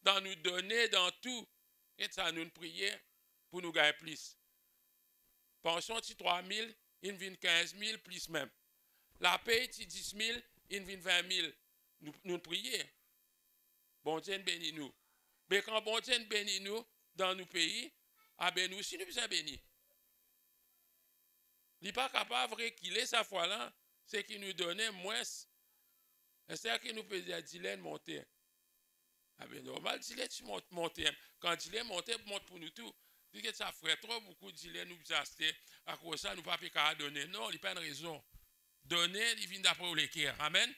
Dans nous donner, dans tout. Et ça, nous prions pour nous gagner plus. Pension, c'est 3 000, il vient 15 000, plus même. La paye, c'est 10 000, il vient 20 000. Nous prions. Bon Dieu bénit nous. Mais quand bon Dieu bénit nous dans nos pays, nous aussi nous sommes bénis. Il n'est pas capable de reculer sa foi-là, c'est qu'il nous donnait moins. C'est-à-dire qu'il nous peut dire, Dylan, monter. Normal, Dylan, tu montes. Quand Dylan monte pour nous tout. Dit que ça ferait trop beaucoup de Dylan nous acheter. À cause de ça, nous ne pouvons pas donner. Non, il n'y a pas de raison. Donner, il vient d'après les cœurs. Amen.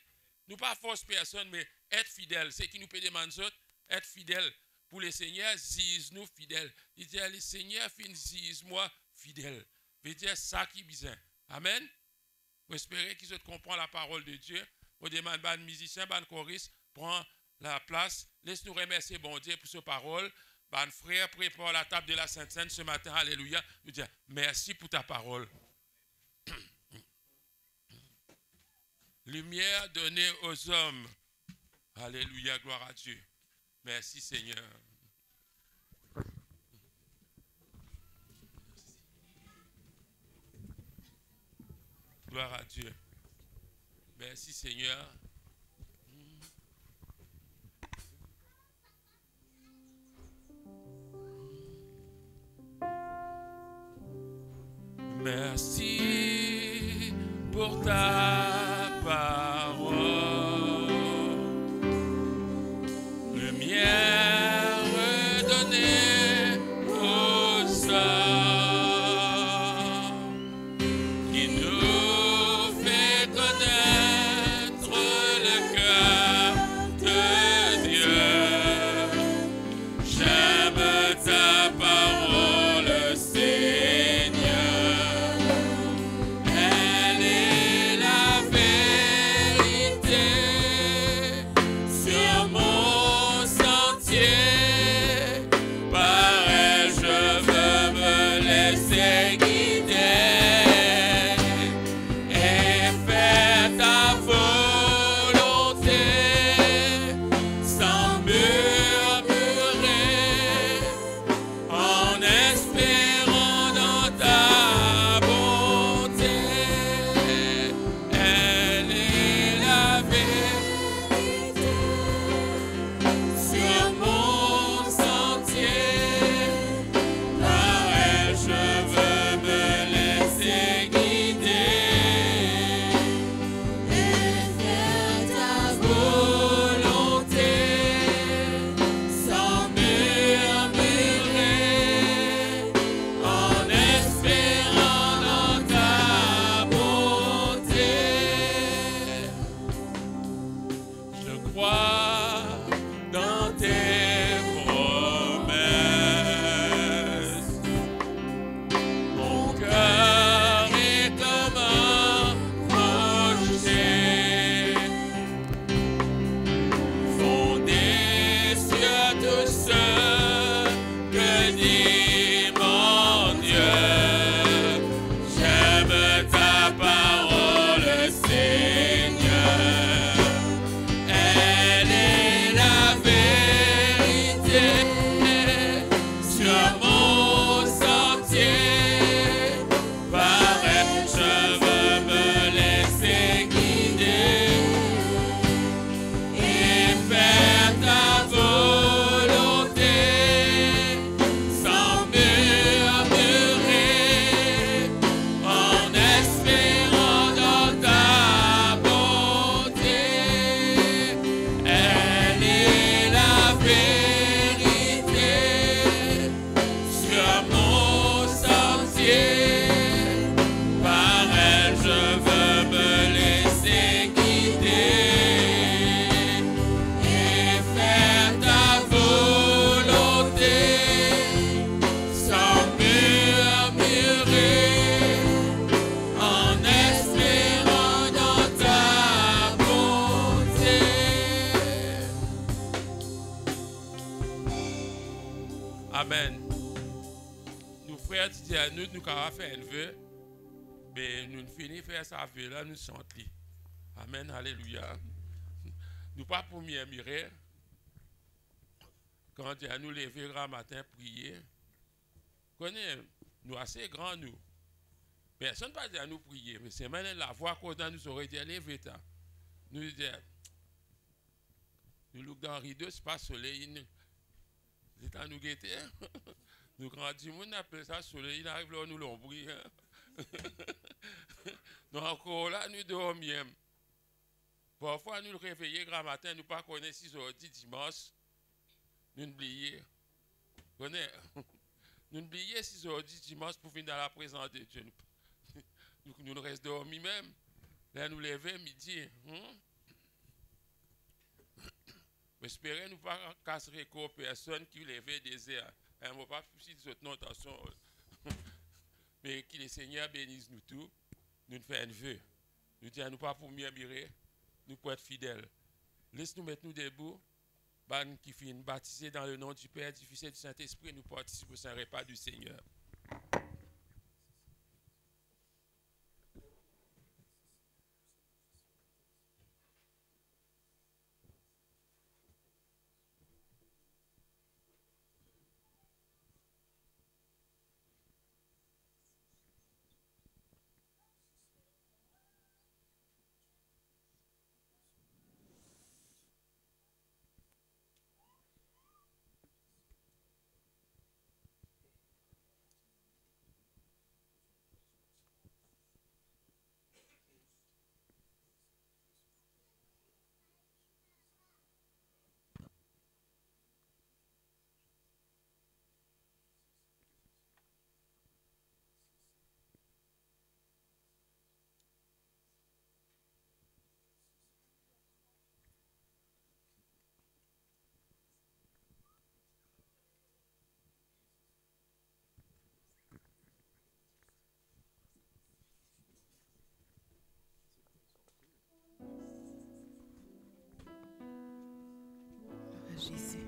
Nous pas force personne, mais être fidèle. C'est qui nous peut demander ça, être fidèle. Pour les seigneurs, zise-nous fidèles. Il dit, les seigneurs, zise-moi fidèle. Veut dire ça qui est bizarre. Amen. Vous espérez qu'ils comprennent la parole de Dieu. Vous demandez à un musicien, à un choriste, prend la place. Laisse-nous remercier bon Dieu pour sa parole. Un frère prépare la table de la Sainte Seine ce matin. Alléluia. Nous disons merci pour ta parole. Lumière donnée aux hommes. Alléluia, gloire à Dieu. Merci Seigneur. Gloire à Dieu. Merci Seigneur. Merci pour ta parole. Lumière donnée aux hommes qui nous fait connaître le cœur de Dieu. J'aime ta parole, Seigneur. Elle est la vérité sur mon sentier. Par elle, je veux me laisser guider et faire ta volonté sans murmurer, en espérant dans ta bonté. Elle est la vérité sur mon sentier. Par elle, je veux me laisser guider et faire ta volonté sans murmurer, en espérant dans ta bonté. Je crois dans tes promesses. Mon cœur est comme un rocher fondé sur tout ce que dit mon Dieu. J'aime ta parole, Seigneur. Elle est la vérité sur mon sentier. Par elle, je veux me laisser guider et faire ta volonté sans murmurer, en espérant dans ta bonté. Elle est la vérité sur mon sentier. Par elle, je veux me laisser guider et faire ta volonté sans murmurer, en espérant dans ta bonté. Amen. Nous frères disent à nous avons fait un vœu, mais nous finissons faire ça vœu là, nous chantons. Amen, alléluia. Nous pas pour murmurer. Quand Dieu nous lever grand matin, prier. Connais, nous assez grands nous. Personne ne va dire à nous prier, mais c'est maintenant la voix qu'on a nous aurait dit lever ta. Nous disons, nous look dans le rideau, c'est pas soleil. C'est à nous guetter. Nous grandissons, on appelle ça soleil, il arrive là, nous l'ombris. Nous encore là, nous dormions. Parfois, nous nous réveillons grand matin, nous ne pas connaissons 6 heures dimanche. Nous oublions. Nous oublions 6 heures dimanche pour venir dans la présence de Dieu. Nous restons dormis même. Là, nous levons midi. Espérez nous pas casser personne qui lève des airs. On ne va pas pousser de notre notation. Mais que le Seigneur bénisse nous tous. Nous faisons un vœu. Nous disons, nous pas pour murmurer, nous pour être fidèles. Laisse-nous mettre nous debout. Ban qui finit baptisé dans le nom du Père, du Fils et du Saint-Esprit, nous participons au saint repas du Seigneur. Jésus.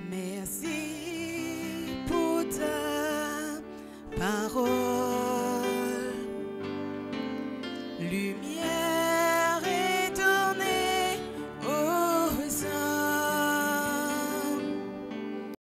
Merci pour ta parole, lumière